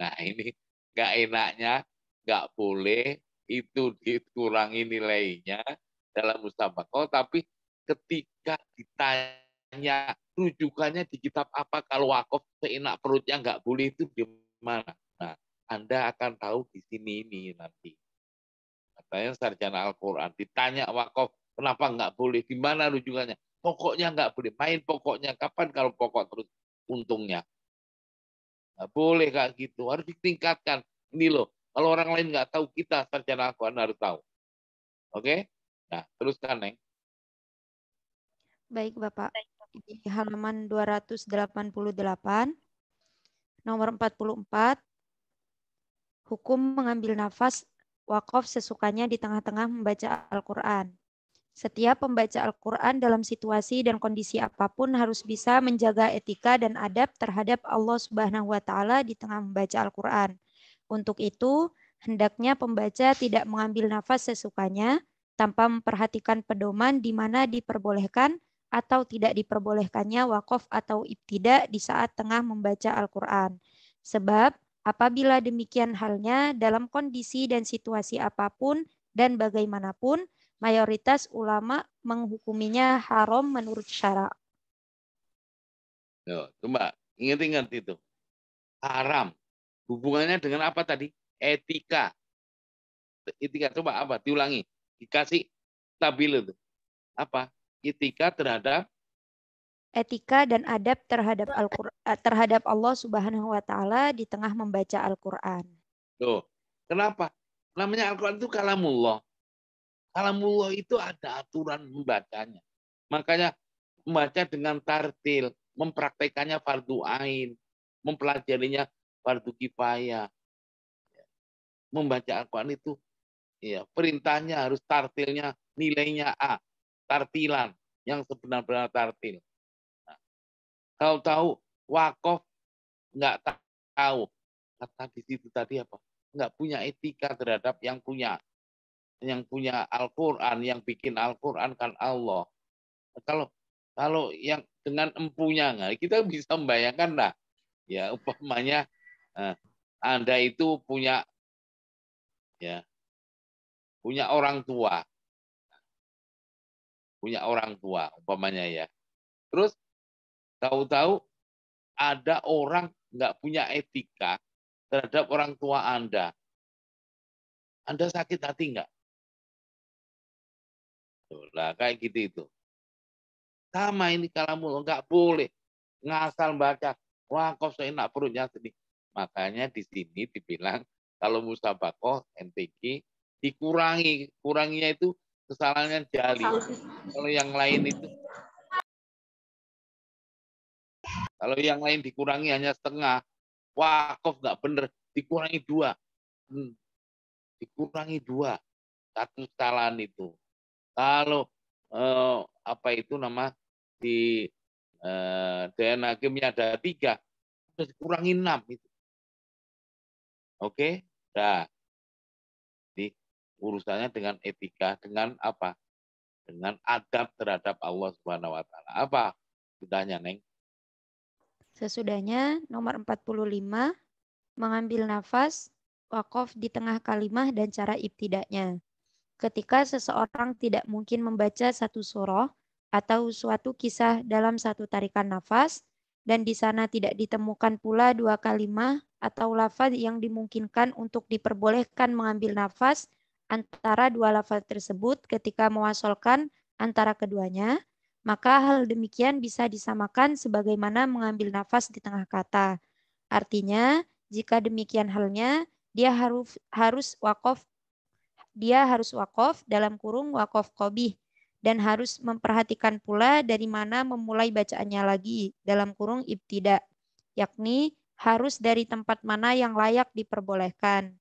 nah ini nggak enaknya nggak boleh itu dikurangi nilainya dalam musabaqah, tapi ketika ditanya rujukannya di kitab apa kalau wakaf seenak perutnya nggak boleh itu di mana? Nah, Anda akan tahu di sini ini nanti. Katanya sarjana Al-Quran ditanya wakaf kenapa nggak boleh? Di mana rujukannya? Pokoknya nggak boleh. Main pokoknya kapan kalau pokok terus untungnya? Nggak boleh kayak gitu. Harus ditingkatkan. Ini loh. Kalau orang lain nggak tahu, kita sarjana Al-Quran harus tahu. Oke? Nah, teruskan, Neng. Baik, Bapak. Di halaman 288, nomor 44, hukum mengambil nafas wakaf sesukanya di tengah-tengah membaca Al-Quran. Setiap pembaca Al-Quran dalam situasi dan kondisi apapun harus bisa menjaga etika dan adab terhadap Allah Subhanahu wa Ta'ala di tengah membaca Al-Quran. Untuk itu, hendaknya pembaca tidak mengambil nafas sesukanya tanpa memperhatikan pedoman di mana diperbolehkan atau tidak diperbolehkannya wakaf atau ibtidak di saat tengah membaca Al-Quran. Sebab apabila demikian halnya dalam kondisi dan situasi apapun dan bagaimanapun, mayoritas ulama menghukuminya haram menurut syara. Coba ingat-ingat itu. Haram. Hubungannya dengan apa tadi? Etika. Etika coba apa? Diulangi. Dikasih tabel itu. Apa? Etika terhadap dan adab terhadap Allah Subhanahu wa Ta'ala di tengah membaca Al-Qur'an. Tuh. Kenapa? Namanya Al-Qur'an itu kalamullah. Kalamullah itu ada aturan membacanya. Makanya membaca dengan tartil, mempraktekannya fardu ain, mempelajarinya fardu kifayah. Membaca Al-Quran itu ya perintahnya harus tartilnya nilainya A, tartilan yang sebenar-benar tartil. Nah, kalau tahu wakaf nggak tahu, kata di situ tadi apa? Nggak punya etika terhadap yang punya Al-Quran, yang bikin Al-Quran kan Allah. Kalau yang dengan empunya nggak, kita bisa membayangkan lah. Ya umpamanya Anda itu punya orang tua, umpamanya ya. Terus tahu-tahu ada orang nggak punya etika terhadap orang tua Anda. Anda sakit hati nggak? Lah kayak gitu itu. Sama ini kalamullah, nggak boleh ngasal baca. Wah, kok seenak perutnya sedih. Makanya di sini dibilang kalau musabaqah MTQ dikurangi, kuranginya itu kesalahannya jali. Kalau yang lain itu, kalau yang lain dikurangi hanya setengah, wakaf nggak bener, dikurangi 2. Dikurangi 2. Satu kesalahan itu. Kalau apa itu nama di DN hakimnya ada 3, sudah dikurangi 6 itu. Oke, nah, di urusannya dengan etika, dengan apa? Dengan adab terhadap Allah Subhanahu wa Ta'ala. Apa sudahnya, Neng? Sesudahnya nomor 45, mengambil nafas wakaf di tengah kalimah dan cara ibtidaknya. Ketika seseorang tidak mungkin membaca satu surah atau suatu kisah dalam satu tarikan nafas, dan di sana tidak ditemukan pula 2 kalimah atau lafaz yang dimungkinkan untuk diperbolehkan mengambil nafas antara 2 lafaz tersebut ketika mewasolkan antara keduanya, maka hal demikian bisa disamakan sebagaimana mengambil nafas di tengah kata. Artinya, jika demikian halnya, dia harus wakaf dalam kurung wakaf qabih, dan harus memperhatikan pula dari mana memulai bacaannya lagi dalam kurung ibtidak, yakni harus dari tempat mana yang layak diperbolehkan.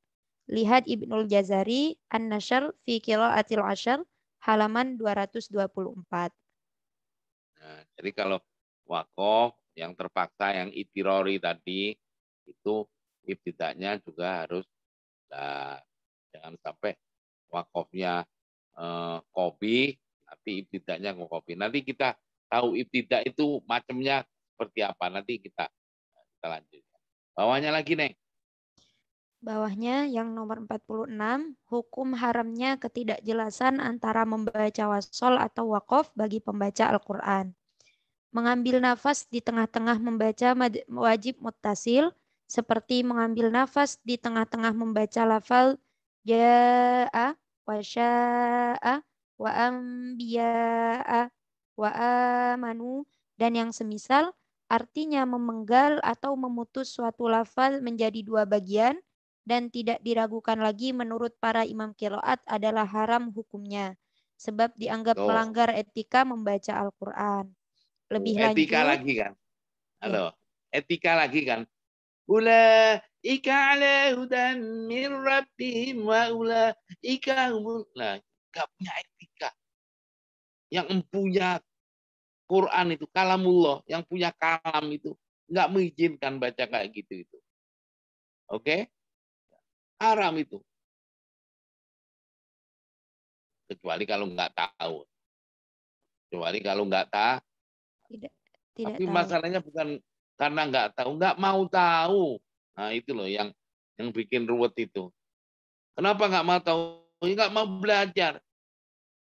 Lihat Ibnul Jazari An-Nashr fi Qiraatil Ashr halaman 224. Nah, jadi kalau wakaf yang terpaksa yang itirori tadi itu ibtidaknya juga harus jangan sampai wakafnya kopi, nanti ibtidaknya kopi. Nanti kita tahu ibtidak itu macamnya seperti apa. Nanti kita lanjutkan. Bawahnya lagi, Neng. Bawahnya yang nomor 46, hukum haramnya ketidakjelasan antara membaca wasol atau wakaf bagi pembaca Al-Quran. Mengambil nafas di tengah-tengah membaca wajib muttasil, seperti mengambil nafas di tengah-tengah membaca lafal ja'a wa sya'a wa anbiya'a wa amanu dan yang semisal, artinya memenggal atau memutus suatu lafal menjadi 2 bagian dan tidak diragukan lagi menurut para imam qiraat adalah haram hukumnya. sebab dianggap Oh, melanggar etika membaca Al-Quran. Lebih etika lanjut, lagi kan? ya, Halo, etika lagi kan? Ulaika ala hudan min rabbihim wa ulaika humul. Nah, nggak punya etika. Yang punya Quran itu kalamullah, yang punya kalam itu nggak mengizinkan baca kayak gitu itu. Oke? Haram itu. Kecuali kalau nggak tahu. Kecuali kalau nggak tahu. tidak Tapi tahu. masalahnya bukan karena nggak tahu, nggak mau tahu. Nah itu loh yang bikin ruwet itu. Kenapa nggak mau tahu? Nggak mau belajar.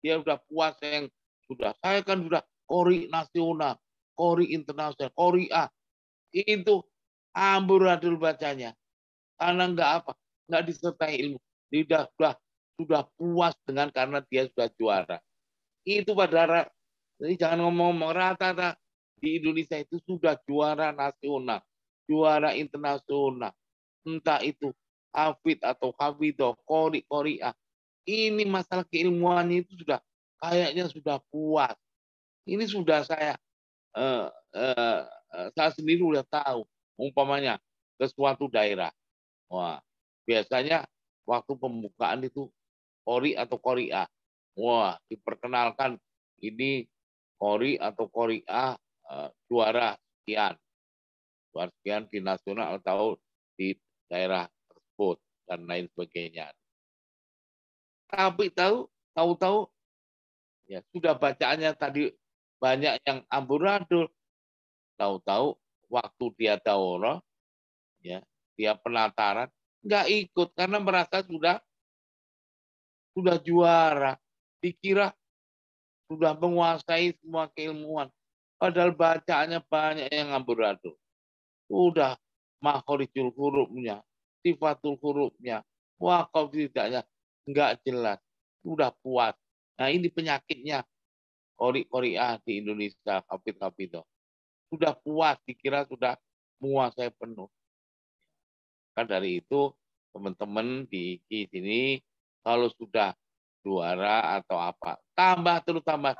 Dia udah puas yang sudah. Saya kan sudah Qori nasional, Qori internasional, Qori A. Itu amburadul bacanya. Karena nggak apa, nggak disertai ilmu. Dia sudah puas dengan karena dia sudah juara. Itu pada jadi jangan ngomong-ngomong rata-rata di Indonesia itu sudah juara nasional, juara internasional. Entah itu hafid atau hafidoh, Qori A. Ini masalah keilmuannya itu sudah kayaknya sudah puas. Ini sudah saya sendiri udah tahu. Umpamanya ke suatu daerah. Wah, biasanya waktu pembukaan itu Qori atau Qori A. Wah, diperkenalkan ini Qori atau Qori A juara sekian. Juara sekian di nasional atau di daerah tersebut dan lain sebagainya. Tapi tahu-tahu ya sudah bacaannya tadi banyak yang amburadul. Tahu-tahu waktu dia daurah ya, dia penataran nggak ikut karena merasa sudah juara. Dikira sudah menguasai semua keilmuan. Padahal bacaannya banyak yang amburadul. Sudah makhorijul hurufnya, sifatul hurufnya, wakaf tidaknya nggak jelas. Sudah puas. Nah ini penyakitnya Qori-Qori'ah di Indonesia, hafid-hafidah. Sudah puas, dikira sudah menguasai penuh. Kan dari itu teman-teman di sini kalau sudah juara atau apa, tambah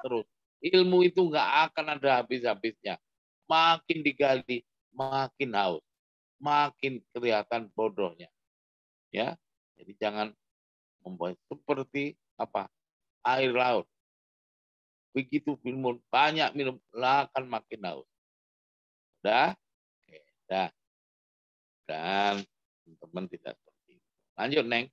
terus. Ilmu itu nggak akan ada habis-habisnya. Makin digali, makin haus, makin kelihatan bodohnya. Ya, jadi jangan membuat seperti apa air laut. Begitu minum banyak minum, lah akan makin haus. Udah, oke, dah. Dan teman-teman tidak seperti itu. Lanjut, Neng.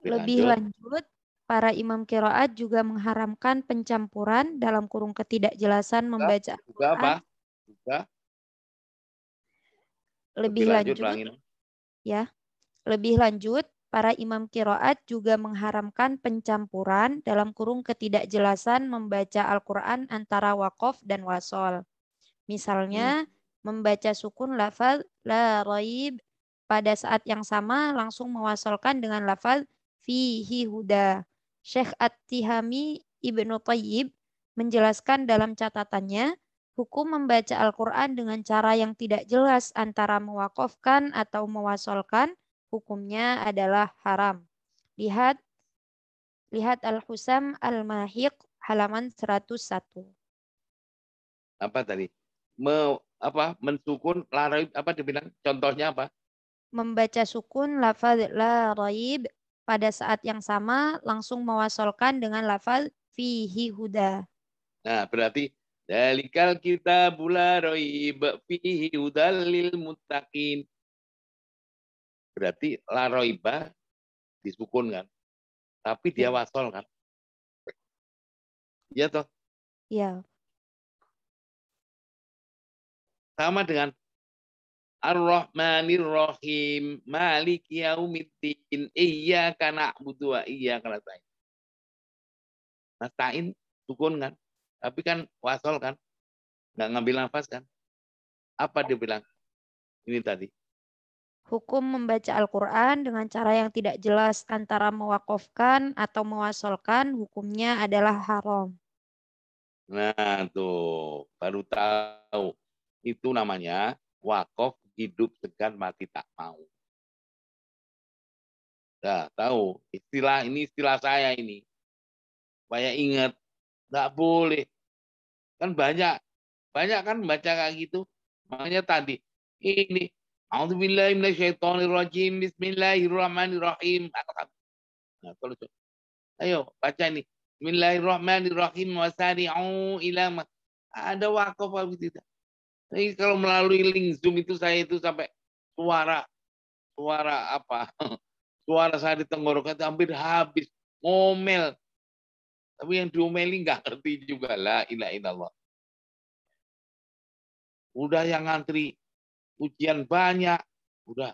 Lebih lanjut, para imam qiraat juga mengharamkan pencampuran dalam kurung ketidakjelasan membaca Juga apa? Al-Quran. Juga. Lebih lanjut, ya. Lebih lanjut, para imam qiraat juga mengharamkan pencampuran dalam kurung ketidakjelasan membaca Al-Quran antara waqaf dan wasol. Misalnya, membaca sukun lafaz la raib pada saat yang sama langsung mewasolkan dengan lafaz fihi huda. Syekh At-Tihami Ibnu Tayyib menjelaskan dalam catatannya, hukum membaca Al-Quran dengan cara yang tidak jelas antara mewakofkan atau mewasolkan, hukumnya adalah haram. Lihat Al-Husam Al-Mahiq halaman 101. Apa tadi? Mensukun la raib apa dibilang? Contohnya apa? Membaca sukun lafaz la raib pada saat yang sama langsung mewasolkan dengan lafaz fihi huda. Nah, berarti dalikal kitabul la raib fihi hudal lil muttaqin. Berarti la raiba disukun kan? Tapi dia wasol kan? Iya toh? Ya. Sama dengan Ar-Rahmanir Rahim, Maliki Yaumiddin, Iyyaka na'budu wa iyyaka nasta'in. Nasta'in sukun kan? Tapi kan wasol kan? Nggak ngambil nafas kan? Apa dia bilang? Ini tadi. Hukum membaca Al-Quran dengan cara yang tidak jelas antara mewakofkan atau mewasolkan, hukumnya adalah haram. Nah, tuh baru tahu. Itu namanya wakaf hidup segan mati tak mau. Nah, tahu istilah ini, istilah saya ini. supaya ingat. Nggak boleh. Kan banyak kan baca kayak gitu. Makanya tadi ini A'udzubillahi minasyaitonirrajim. Bismillahirrahmanirrahim. Nah, kalau ayo baca ini. Bismillahirrahmanirrahim. Wasari'u ila ada wakaf apa tidak? Ini kalau melalui link Zoom itu saya itu sampai suara apa? Suara saya di tenggorokan hampir habis, ngomel. Tapi yang diomeli nggak ngerti juga. La ilaha illallah. Udah yang ngantri ujian banyak, udah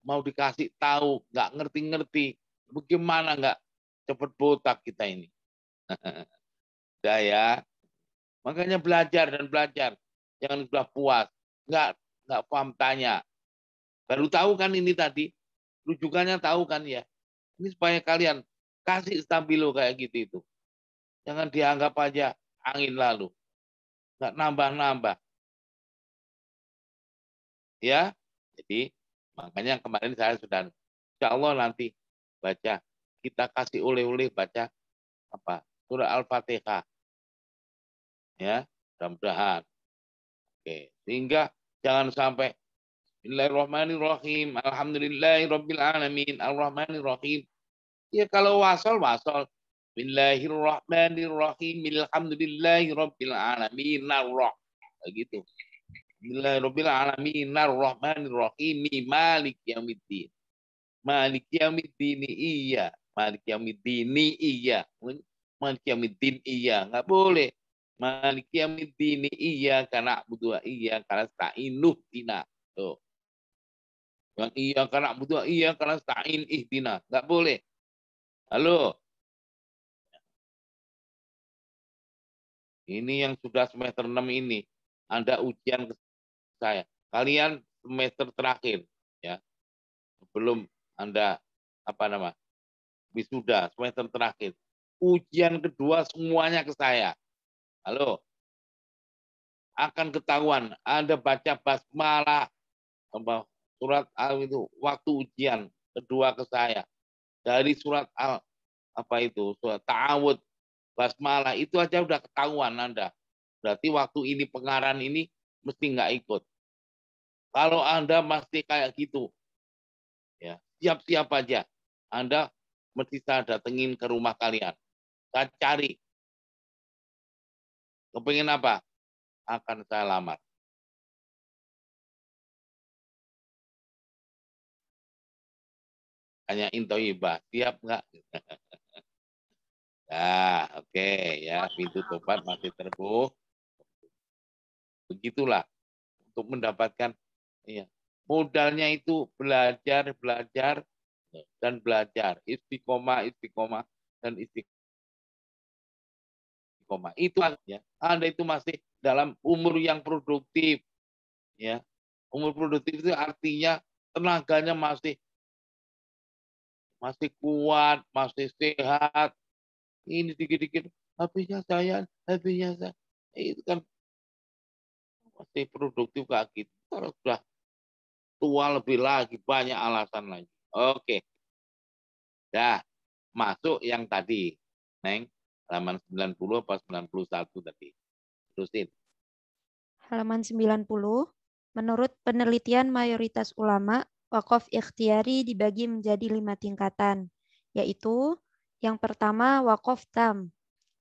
mau dikasih tahu, nggak ngerti-ngerti. Bagaimana nggak cepet botak kita ini? Udah ya. Makanya belajar dan belajar. Jangan sudah puas. Nggak paham tanya. Baru tahu kan ini tadi. Rujukannya tahu kan ya. Ini supaya kalian kasih stabilo kayak gitu itu. Jangan dianggap aja angin lalu. Nggak nambah-nambah. Ya. Jadi makanya kemarin saya sudah insya Allah nanti baca. Kita kasih oleh-oleh baca apa? Surah Al-Fatihah. Ya. Mudah-mudahan. Oke. Sehingga jangan sampai Bismillahirrahmanirrahim. Alhamdulillahirabbil alamin. Arrahmanirrahim. Ya kalau wasal. Bismillahirrahmanirrahim. Alhamdulillahirabbil alamin. Begitu. Bismillahirabbil alamin. Arrahmanirrahim. Malik yaumiddin. Malik yaumiddin iya. Malik yaumiddin iya. Malik yaumiddin iya. Enggak boleh. Malik yaumiddin iya karena butuh iya karena ta'inuh tina. Tuh. Yang iya karena butuh iya karena stain ihdina. Enggak boleh. Halo. Ini yang sudah semester 6 ini. Anda ujian ke saya. Kalian semester terakhir ya. Sebelum Anda wisuda semester terakhir. Ujian kedua semuanya ke saya. Halo. Akan ketahuan Anda baca basmalah surat Al itu waktu ujian kedua ke saya. Dari surat Al surat Ta'awud, basmalah itu aja udah ketahuan Anda. Berarti waktu ini pengarang ini mesti nggak ikut. Kalau Anda masih kayak gitu, ya siap-siap aja. Anda mesti saya datengin ke rumah kalian. Saya cari. Kepengen apa? Akan saya lamar. Hanya Intoibah. Siap nggak? Nah, oke ya. Pintu tobat masih terbuka. Begitulah. Untuk mendapatkan ya, modalnya itu belajar dan belajar, istiqomah dan istiqomah. Itu ya, Anda itu masih dalam umur yang produktif ya. Umur produktif itu artinya tenaganya masih kuat, masih sehat. Ini dikit-dikit habisnya saya. Itu kan masih produktif kayak gitu. Kalau sudah tua lebih lagi, banyak alasan lagi. Oke. Dah, masuk yang tadi. Neng, halaman 90 apa 91 tadi. Terusin. Halaman 90. Menurut penelitian mayoritas ulama, wakaf ikhtiari dibagi menjadi 5 tingkatan, yaitu yang pertama wakaf tam.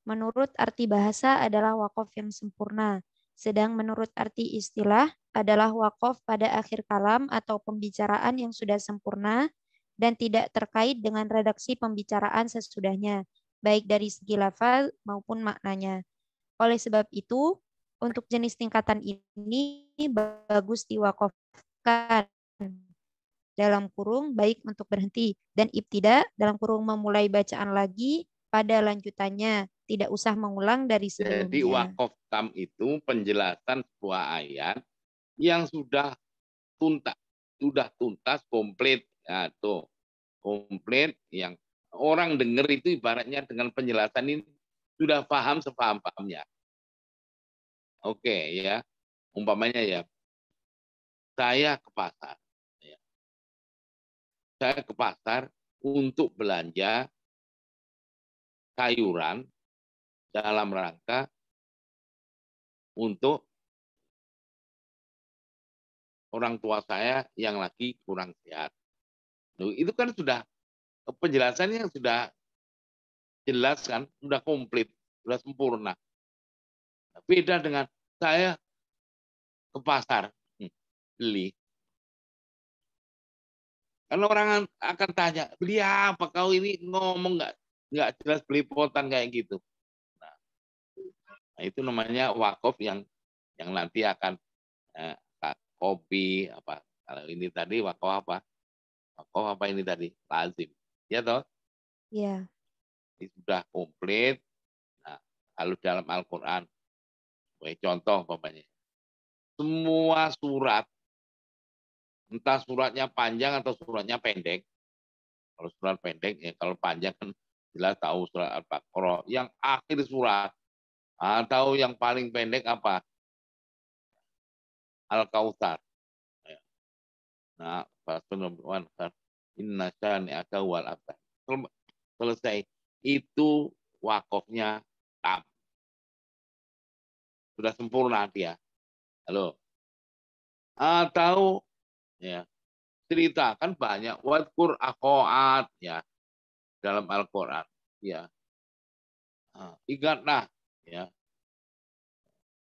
Menurut arti bahasa adalah wakaf yang sempurna, sedang menurut arti istilah adalah wakaf pada akhir kalam atau pembicaraan yang sudah sempurna dan tidak terkait dengan redaksi pembicaraan sesudahnya, baik dari segi lafaz maupun maknanya. Oleh sebab itu, untuk jenis tingkatan ini bagus diwakafkan dalam kurung baik untuk berhenti dan ibtida dalam kurung memulai bacaan lagi pada lanjutannya, tidak usah mengulang dari sebelumnya. Jadi wakaf tam itu penjelasan sebuah ayat yang sudah tuntas komplit. Ya, tuh. Komplit yang orang dengar itu ibaratnya dengan penjelasan ini sudah paham sepaham-pahamnya. Oke ya. Umpamanya ya. Saya ke pasar. Ya. Saya ke pasar untuk belanja sayuran dalam rangka untuk orang tua saya yang lagi kurang sehat. Loh, itu kan sudah penjelasannya yang sudah jelas kan, sudah komplit, sudah sempurna. Beda dengan saya ke pasar beli. Karena orang akan tanya, beli apa kau ini, ngomong nggak jelas belepotan kayak gitu. Nah, itu namanya wakaf yang nanti akan kopi apa. Kalau ini tadi wakaf apa? Wakaf apa ini tadi? Lazim. Ya toh? Iya. Ini sudah komplit. Nah, kalau dalam Al-Qur'an, contoh umpamanya. Semua surat, entah suratnya panjang atau suratnya pendek. Kalau surat pendek, ya kalau panjang kan jelas tahu surat Al-Baqarah. Yang akhir surat, atau yang paling pendek apa? Al-Kautsar. Nah, Fasunubuan Inna syani'aka wal abtar. Selesai. Itu wakafnya tam. Sudah sempurna dia. Halo. Atau ya, cerita kan banyak. Wadkur akhoat ya dalam Al-Quran. Ya. Ingatlah ya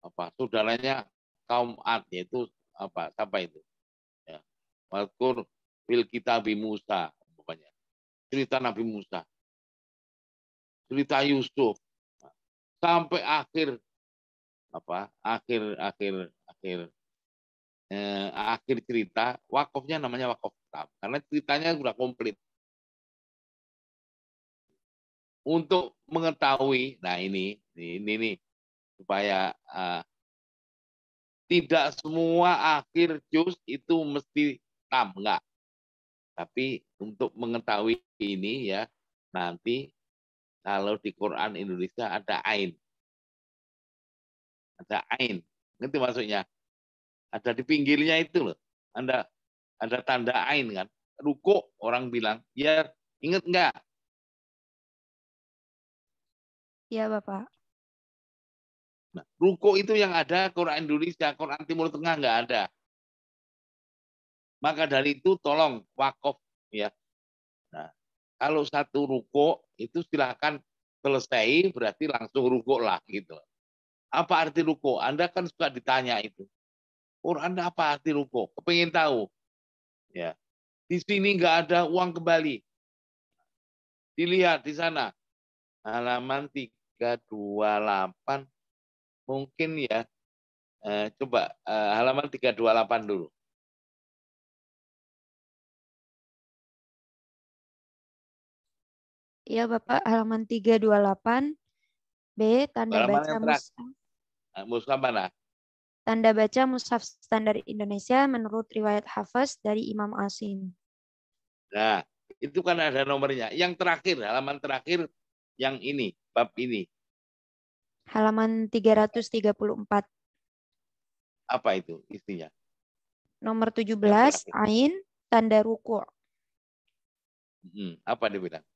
apa saudaranya kaum Ad, yaitu apa siapa itu ya. Wadkur fil kitab Musa umpamanya. Cerita Nabi Musa, cerita Yusuf sampai akhir apa akhir cerita, wakafnya namanya wakaf tam karena ceritanya sudah komplit. Untuk mengetahui, nah ini nih supaya tidak semua akhir juz itu mesti tam, enggak. Tapi untuk mengetahui ini ya, nanti kalau di Quran Indonesia ada ain. Ada ain. Ngerti maksudnya? Ada di pinggirnya itu loh. Ada tanda ain kan. Ruko orang bilang, ya ingat enggak? Iya, Bapak. Nah, ruko itu yang ada Quran Indonesia, Quran Timur Tengah enggak ada. Maka dari itu tolong wakaf ya. Nah, kalau satu ruko itu silakan selesai berarti langsung ruko lah gitu. Apa arti ruko? Anda kan suka ditanya itu. Quran apa arti ruko? Kepengin tahu. Ya. Di sini nggak ada uang kembali. Dilihat di sana. Halaman 328 mungkin ya. Coba halaman 328 dulu. Iya, Bapak, halaman 328. B. Tanda Halaman baca yang terakhir. mushaf. Mushaf mana? Tanda baca mushaf standar Indonesia menurut riwayat Hafiz dari Imam Asim. Nah, itu kan ada nomornya. Yang terakhir, halaman terakhir yang ini, bab ini. Halaman 334. Apa itu isinya? Nomor 17, ain, tanda ruku'. Apa dia bilang?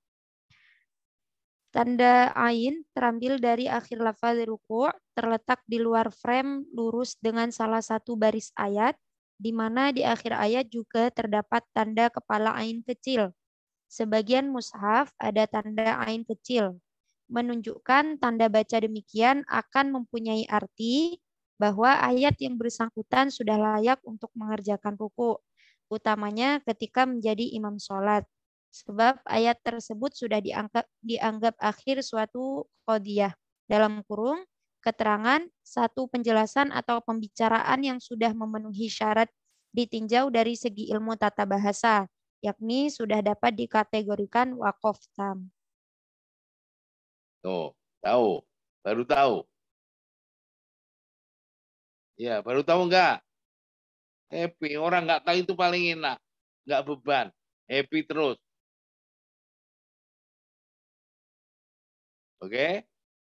Tanda ain terambil dari akhir lafaz ruku', terletak di luar frame lurus dengan salah satu baris ayat, di mana di akhir ayat juga terdapat tanda kepala ain kecil. Sebagian mushaf ada tanda ain kecil, menunjukkan tanda baca demikian akan mempunyai arti bahwa ayat yang bersangkutan sudah layak untuk mengerjakan ruku', utamanya ketika menjadi imam sholat. Sebab ayat tersebut sudah dianggap akhir suatu qadiyah. Dalam kurung, keterangan, satu penjelasan atau pembicaraan yang sudah memenuhi syarat ditinjau dari segi ilmu tata bahasa, yakni sudah dapat dikategorikan wakaf tam. Tuh, tahu. Baru tahu. Ya, baru tahu enggak? Happy. Orang enggak tahu itu paling enak. Enggak beban. Happy terus. Oke?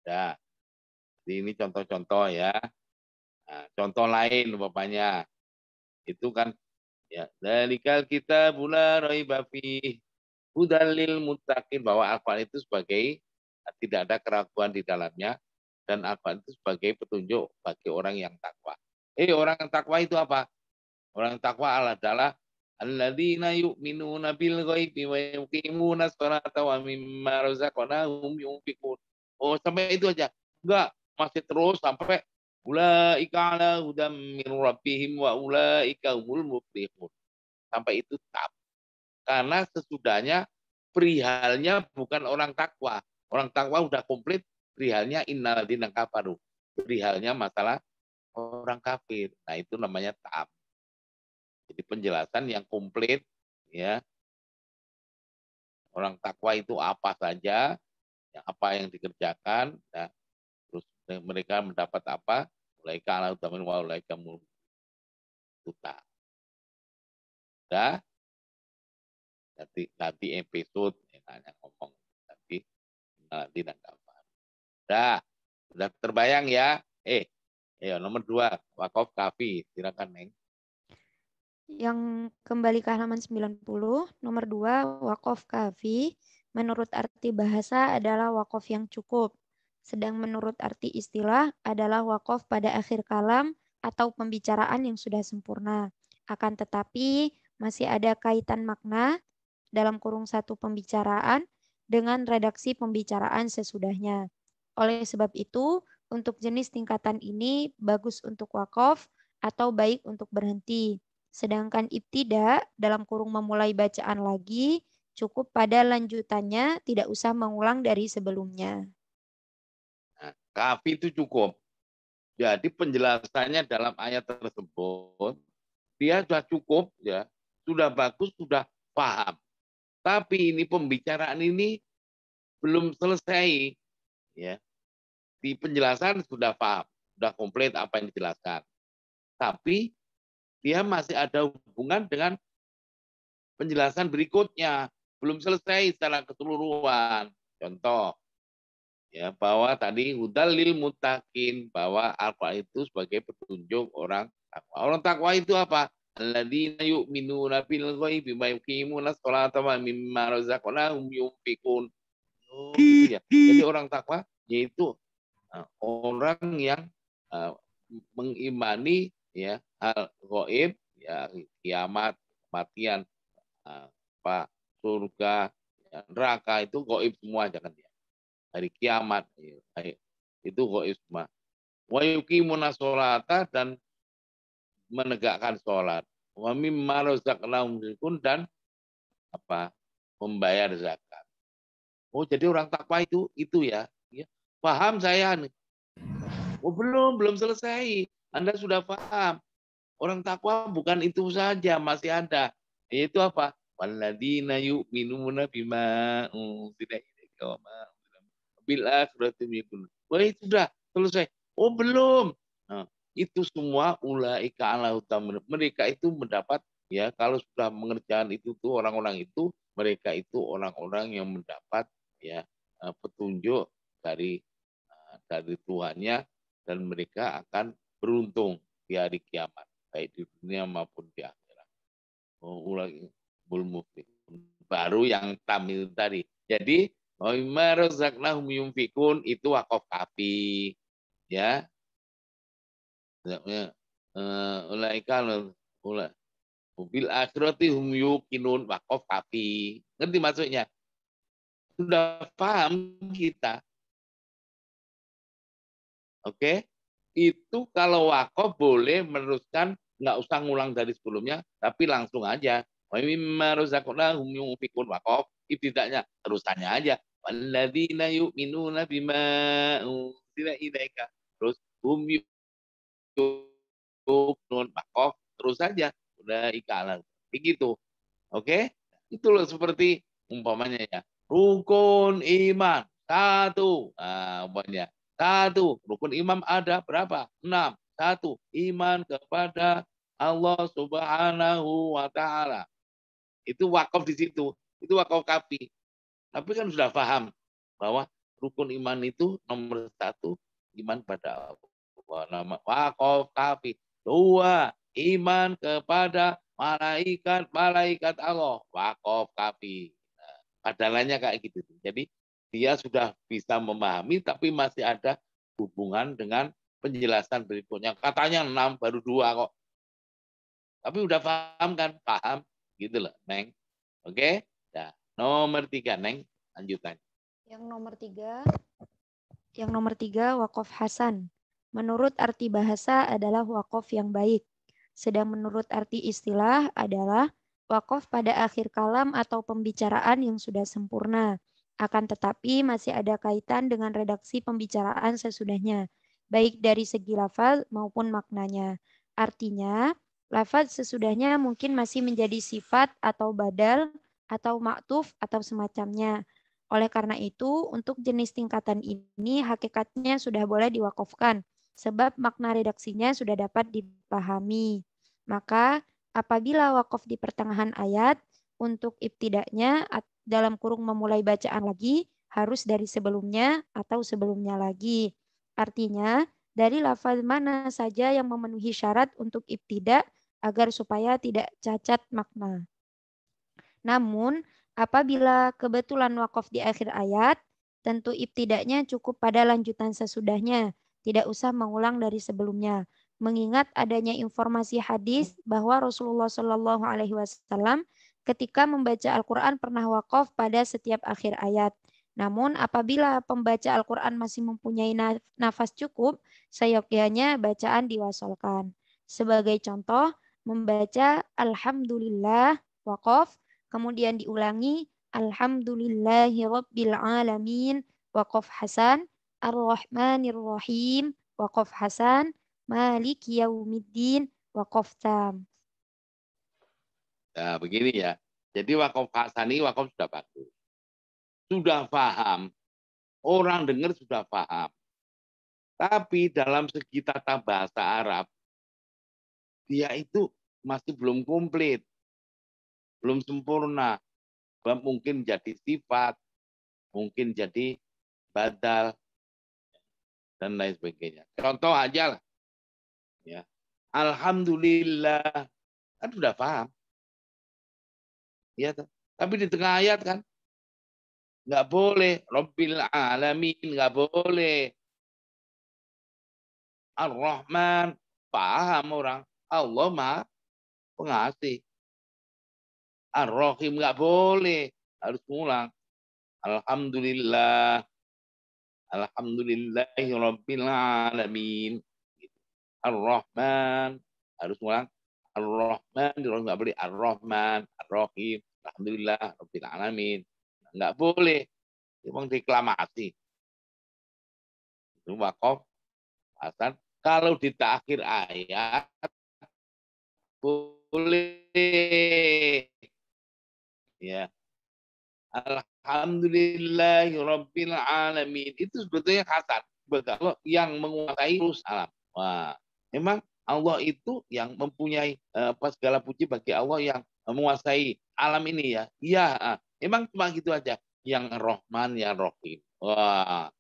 Ya. Ini contoh-contoh ya. Nah, contoh lain bapaknya. Itu kan ya, dalikal kita bulan raiba fi hudalil muttaqin, bahwa Al-Qur'an itu sebagai tidak ada keraguan di dalamnya, dan Al-Quran itu sebagai petunjuk bagi orang yang takwa. Orang yang takwa itu apa? Orang yang takwa adalah alladzina yu'minuna bil ghaibi wa yuqimuna sholata wa mimma razaqnahum yunfiqun. Oh, sampai itu aja. Enggak, masih terus sampai ulaika ala hudam min rabbihim wa ulaika humul muflihun. Sampai itu tak. Karena sesudahnya perihalnya bukan orang takwa. Orang takwa udah komplit, perihalnya innalladzina kafaru. Perihalnya masalah orang kafir. Nah, itu namanya ta'am. Jadi penjelasan yang komplit, ya. Orang takwa itu apa saja, ya, apa yang dikerjakan, ya. Terus mereka mendapat apa? Ulaika ala hudamin wa ulaika muta. Dah. Nanti episode yang hanya ngomong nanti dan kapan. Sudah terbayang ya? Nomor 2, wakaf kafi. Silakan, Neng. Yang kembali ke halaman 90, nomor 2, wakaf kafi. Menurut arti bahasa adalah wakaf yang cukup. Sedang menurut arti istilah adalah wakaf pada akhir kalam atau pembicaraan yang sudah sempurna. Akan tetapi masih ada kaitan makna dalam kurung satu pembicaraan dengan redaksi pembicaraan sesudahnya. Oleh sebab itu, untuk jenis tingkatan ini bagus untuk wakaf atau baik untuk berhenti. Sedangkan ibtida dalam kurung memulai bacaan lagi cukup pada lanjutannya, tidak usah mengulang dari sebelumnya. Nah, kafi itu cukup. Jadi penjelasannya dalam ayat tersebut dia sudah cukup, ya, sudah bagus, sudah paham. Tapi ini pembicaraan ini belum selesai, ya. Di penjelasan sudah paham, sudah komplit apa yang dijelaskan. Tapi dia masih ada hubungan dengan penjelasan berikutnya, belum selesai secara keseluruhan. Contoh, ya, bahwa tadi hudal lil muttaqin, bahwa Al-Quran itu sebagai petunjuk orang takwa. Orang takwa itu apa? Alladzina yu'minuna bil ghaibi wa yuqimuna sholata wa mimma razaqnahum yunfiqun. Oh, gitu ya. Jadi orang takwa yaitu orang yang mengimani, ya, hal gaib, ya, kiamat, kematian, surga, ya, neraka itu gaib semua, jangan ya. Hari kiamat itu gaib semua. Wa yuqimuna sholata, dan menegakkan sholat. Wa mimma razaqnahum yunfiqun, dan membayar zakat. Oh, jadi orang takwa itu ya. Paham saya nih. Oh, belum selesai. Anda sudah paham. Orang takwa bukan itu saja, masih ada. Yaitu apa? Walladzina yu'minuna bima unzila ilaika wa ma bil akhirati yuqinun. Wah, itu sudah selesai. Oh, belum. Nah, itu semua ulaika ala hudamin. Mereka itu mendapat, ya, kalau sudah mengerjakan itu tuh orang-orang itu, mereka itu orang-orang yang mendapat, ya, petunjuk dari Tuhannya, dan mereka akan beruntung di hari kiamat, baik di dunia maupun di akhirat. Baru yang tamil tadi. Jadi itu wakaf kafi, ya. Ulaika bil akhirati hum yuqinun, wakaf kafi. Ngerti maksudnya? Sudah paham kita. Oke? Itu kalau wakaf boleh meneruskan, nggak usah ngulang dari sebelumnya, tapi langsung aja. Wa mimma razaqnahum yunfiqun, wakaf, ibtida'nya terusannya aja. Walladzina yu'minuna bima unzila ilaika. Terus hum yuqinun, wakaf, terus saja. Udah ikalah. Begitu. Oke? Itu loh, seperti umpamanya, ya. Rukun iman 1. Nah, umpamanya 1. Rukun iman ada berapa? 6. 1. Iman kepada Allah Subhanahu wa Ta'ala. Itu wakaf di situ. Itu wakaf kafi. Tapi kan sudah paham bahwa rukun iman itu nomor 1, iman pada Allah. Wakaf kafi. 2. Iman kepada malaikat Allah. Wakaf kafi. Padahalnya kayak gitu. Jadi dia sudah bisa memahami, tapi masih ada hubungan dengan penjelasan berikutnya. Katanya 6 baru 2 kok. Tapi udah paham kan? Paham. Gitu loh, Neng. Oke? Nah, nomor 3, Neng. Lanjutan. Yang nomor tiga, wakaf hasan. Menurut arti bahasa adalah wakaf yang baik. Sedang menurut arti istilah adalah wakaf pada akhir kalam atau pembicaraan yang sudah sempurna. Akan tetapi masih ada kaitan dengan redaksi pembicaraan sesudahnya, baik dari segi lafaz maupun maknanya. Artinya, lafaz sesudahnya mungkin masih menjadi sifat atau badal atau maktuf atau semacamnya. Oleh karena itu, untuk jenis tingkatan ini hakikatnya sudah boleh diwakafkan, sebab makna redaksinya sudah dapat dipahami. Maka apabila wakaf di pertengahan ayat, untuk ibtidaknya dalam kurung memulai bacaan lagi, harus dari sebelumnya atau sebelumnya lagi. Artinya, dari lafaz mana saja yang memenuhi syarat untuk ibtidak agar supaya tidak cacat makna. Namun, apabila kebetulan wakaf di akhir ayat, tentu ibtidaknya cukup pada lanjutan sesudahnya, tidak usah mengulang dari sebelumnya. Mengingat adanya informasi hadis bahwa Rasulullah Shallallahu Alaihi Wasallam ketika membaca Al-Quran pernah wakaf pada setiap akhir ayat. Namun apabila pembaca Al-Quran masih mempunyai nafas cukup, seyogyanya bacaan diwasolkan. Sebagai contoh, membaca Alhamdulillah wakaf, kemudian diulangi Alhamdulillahirabbil alamin waqaf hasan, Ar-Rahmanir Rahim waqaf hasan, Maliki yaumiddin waqaf tam. Nah, begini ya. Jadi wakaf hasani, wakaf sudah bagus. Sudah paham. Orang dengar sudah paham. Tapi dalam segi tata bahasa Arab, dia itu masih belum komplit. Belum sempurna. Mungkin jadi sifat, mungkin jadi badal, dan lain sebagainya. Contoh aja lah. Ya. Alhamdulillah. Kan sudah paham. Ya, tapi di tengah ayat kan nggak boleh. Rabbil alamin nggak boleh. Ar-Rahman paham orang. Allah Maha Pengasih. Ar-Rahim nggak boleh. Harus ngulang. Alhamdulillah. Alhamdulillahi Rabbil Alamin. Ar-Rahman. Harus ngulang. Ar-Rahman. Nggak boleh. Ar-Rahman. Ar-Rahim. Alhamdulillah Rabbil Alamin. Nggak boleh. Memang deklamasi. Itu wakaf hasan. Kalau di akhir ayat boleh. Ya. Alhamdulillahirabbil alamin. Itu sebetulnya hasan. Kalau yang menguasai terus alam. Wah, memang Allah itu yang mempunyai segala puji bagi Allah yang menguasai alam ini ya. Iya, memang cuma gitu aja. Yang Rahman, yang Rahim. Wah,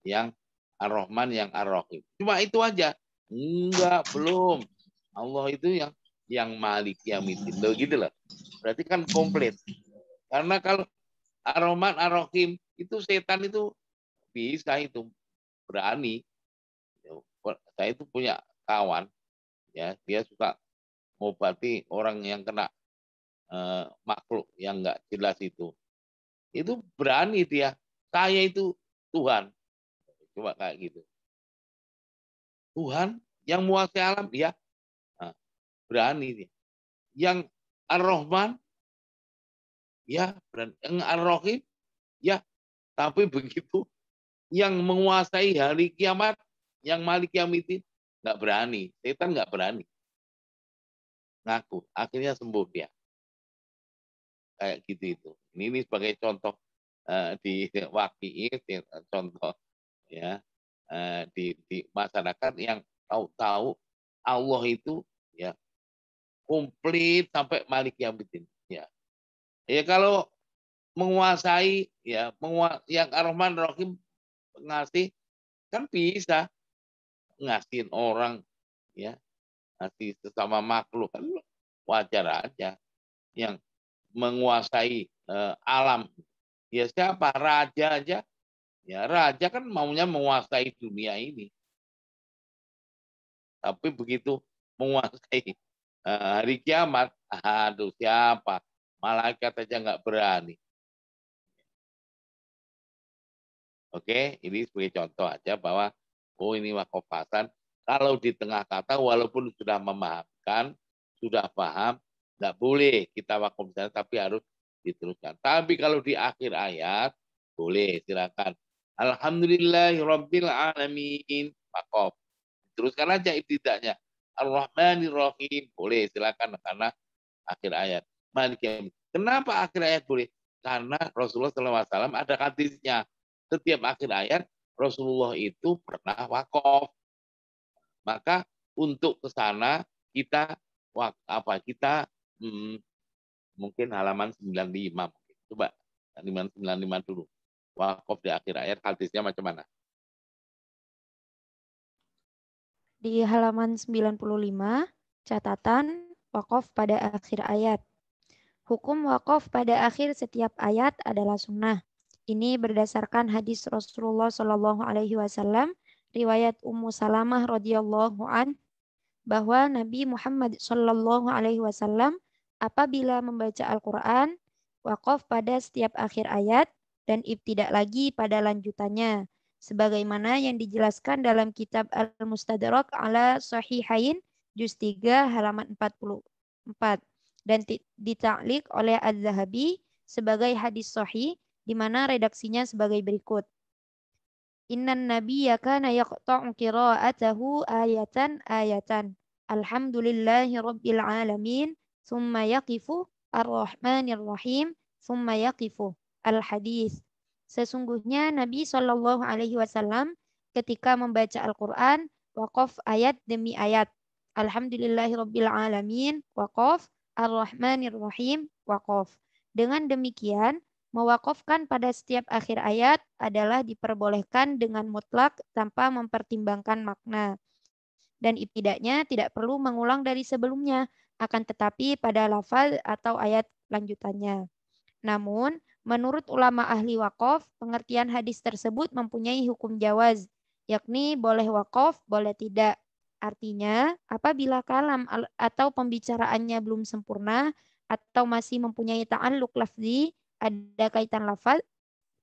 yang Ar-Rahman, yang Ar-Rahim. Cuma itu aja. Enggak, belum. Allah itu yang Malik Yaumiddin. Loh gitu loh. Berarti kan komplit. Karena kalau Ar-Rahman, Ar-Rahim itu setan itu bisa itu berani. Saya itu punya kawan, ya dia suka ngobati orang yang kena makhluk yang nggak jelas itu berani dia. Saya itu Tuhan, coba kayak gitu. Tuhan yang menguasai alam, ya berani dia. Yang Ar-Rahman, ya berani. Yang Ar-Rahim, ya. Tapi begitu yang menguasai hari kiamat, yang Malik Yaumiddin, nggak berani. Setan nggak berani. Ngaku. Akhirnya sembuh dia. Kayak gitu itu. Ini sebagai contoh di waqi'i, contoh ya di masyarakat yang tahu Allah itu ya komplit sampai Malik Yaumiddin. Ya. Ya kalau menguasai ya yang Ar-Rahman Ar-Rahim ngasih kan bisa ngasihin orang ya, ngasih sesama makhluk kan wajar aja. Yang menguasai alam ya siapa raja aja Ya, raja kan maunya menguasai dunia ini. Tapi begitu menguasai hari kiamat, aduh siapa? Malaikat aja nggak berani. Oke, ini sebagai contoh aja bahwa oh ini wakaf hasan. Kalau di tengah kata walaupun sudah memahamkan, sudah paham, nggak boleh kita wakaf hasan tapi harus diteruskan. Tapi kalau di akhir ayat boleh, silakan. Alhamdulillahirabbil alamin. Wakaf. Teruskan aja ibtidanya. Ar-Rahmanir-Rahim. Boleh, silakan karena akhir ayat. Kenapa akhir ayat boleh? Karena Rasulullah SAW ada hadisnya. Setiap akhir ayat Rasulullah itu pernah wakaf. Maka untuk ke sana kita mungkin halaman 95. Coba halaman 95 dulu. Wakaf di akhir ayat hadisnya macam mana? Di halaman 95, catatan wakaf pada akhir ayat. Hukum wakaf pada akhir setiap ayat adalah sunnah. Ini berdasarkan hadis Rasulullah Shallallahu Alaihi Wasallam, riwayat Ummu Salamah radhiyallahu an, bahwa Nabi Muhammad Shallallahu Alaihi Wasallam apabila membaca Al-Quran, wakaf pada setiap akhir ayat dan ibtidak lagi pada lanjutannya, sebagaimana yang dijelaskan dalam kitab Al-Mustadrak ala Sahihain juz 3 halaman 44 dan dita'liq oleh Az-Zahabi sebagai hadis sahih di mana redaksinya sebagai berikut. Innan nabiyya kana yaqta'u qira'atahu ayatan. Alhamdulillahi rabbil alamin. Thumma yaqifu ar-Rahmanir Rahim. Thumma yaqifu. Al-hadis. Sesungguhnya Nabi Shallallahu Alaihi Wasallam ketika membaca Al-Quran, waqaf ayat demi ayat. Alhamdulillahi rabbil alamin. Waqaf. Ar-Rahmanir Rahim. Waqaf. Dengan demikian, mewakafkan pada setiap akhir ayat adalah diperbolehkan dengan mutlak tanpa mempertimbangkan makna. Dan ibtidaknya tidak perlu mengulang dari sebelumnya, akan tetapi pada lafaz atau ayat lanjutannya. Namun, menurut ulama ahli wakaf, pengertian hadis tersebut mempunyai hukum jawaz, yakni boleh wakaf, boleh tidak. Artinya, apabila kalam atau pembicaraannya belum sempurna atau masih mempunyai ta'alluq lafzi, ada kaitan lafaz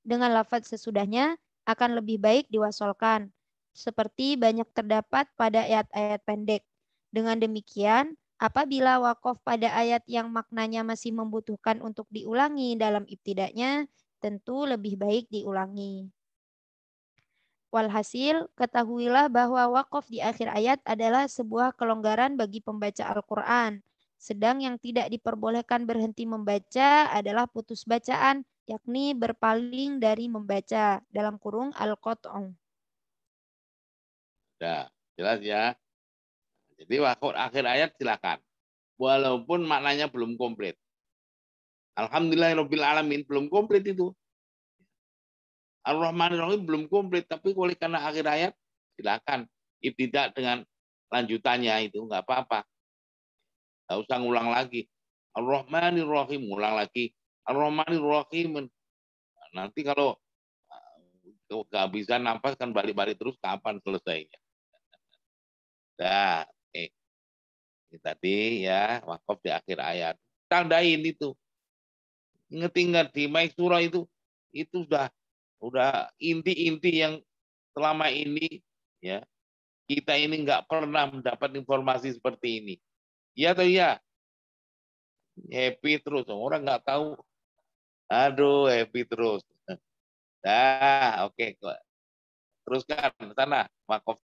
dengan lafaz sesudahnya, akan lebih baik diwasolkan. Seperti banyak terdapat pada ayat-ayat pendek. Dengan demikian, apabila wakaf pada ayat yang maknanya masih membutuhkan untuk diulangi dalam ibtidaknya, tentu lebih baik diulangi. Walhasil, ketahuilah bahwa wakaf di akhir ayat adalah sebuah kelonggaran bagi pembaca Al-Quran. Sedang yang tidak diperbolehkan berhenti membaca adalah putus bacaan, yakni berpaling dari membaca, dalam kurung al-qat'u. Nah, jelas ya. Jadi wakaf akhir ayat silakan. Walaupun maknanya belum komplit. Alhamdulillahirabbil alamin belum komplit itu. Ar-Rahmanir Rahim belum komplit, tapi oleh karena akhir ayat silakan ibtidak dengan lanjutannya itu nggak apa-apa. Nggak usah ngulang lagi. Ar-Rahmanir Rahim ngulang lagi. Ar-Rahmanir Rahim. Nanti kalau kehabisan nafas kan balik-balik terus kapan selesainya. Nah, ini tadi ya wakaf di akhir ayat. Tandain itu. Ingat-ingat di Maisura itu udah inti-inti yang selama ini ya kita ini nggak pernah mendapat informasi seperti ini. Iya atau iya? Happy terus. Orang nggak tahu. Aduh, happy terus. Nah, oke. Teruskan sana, wakaf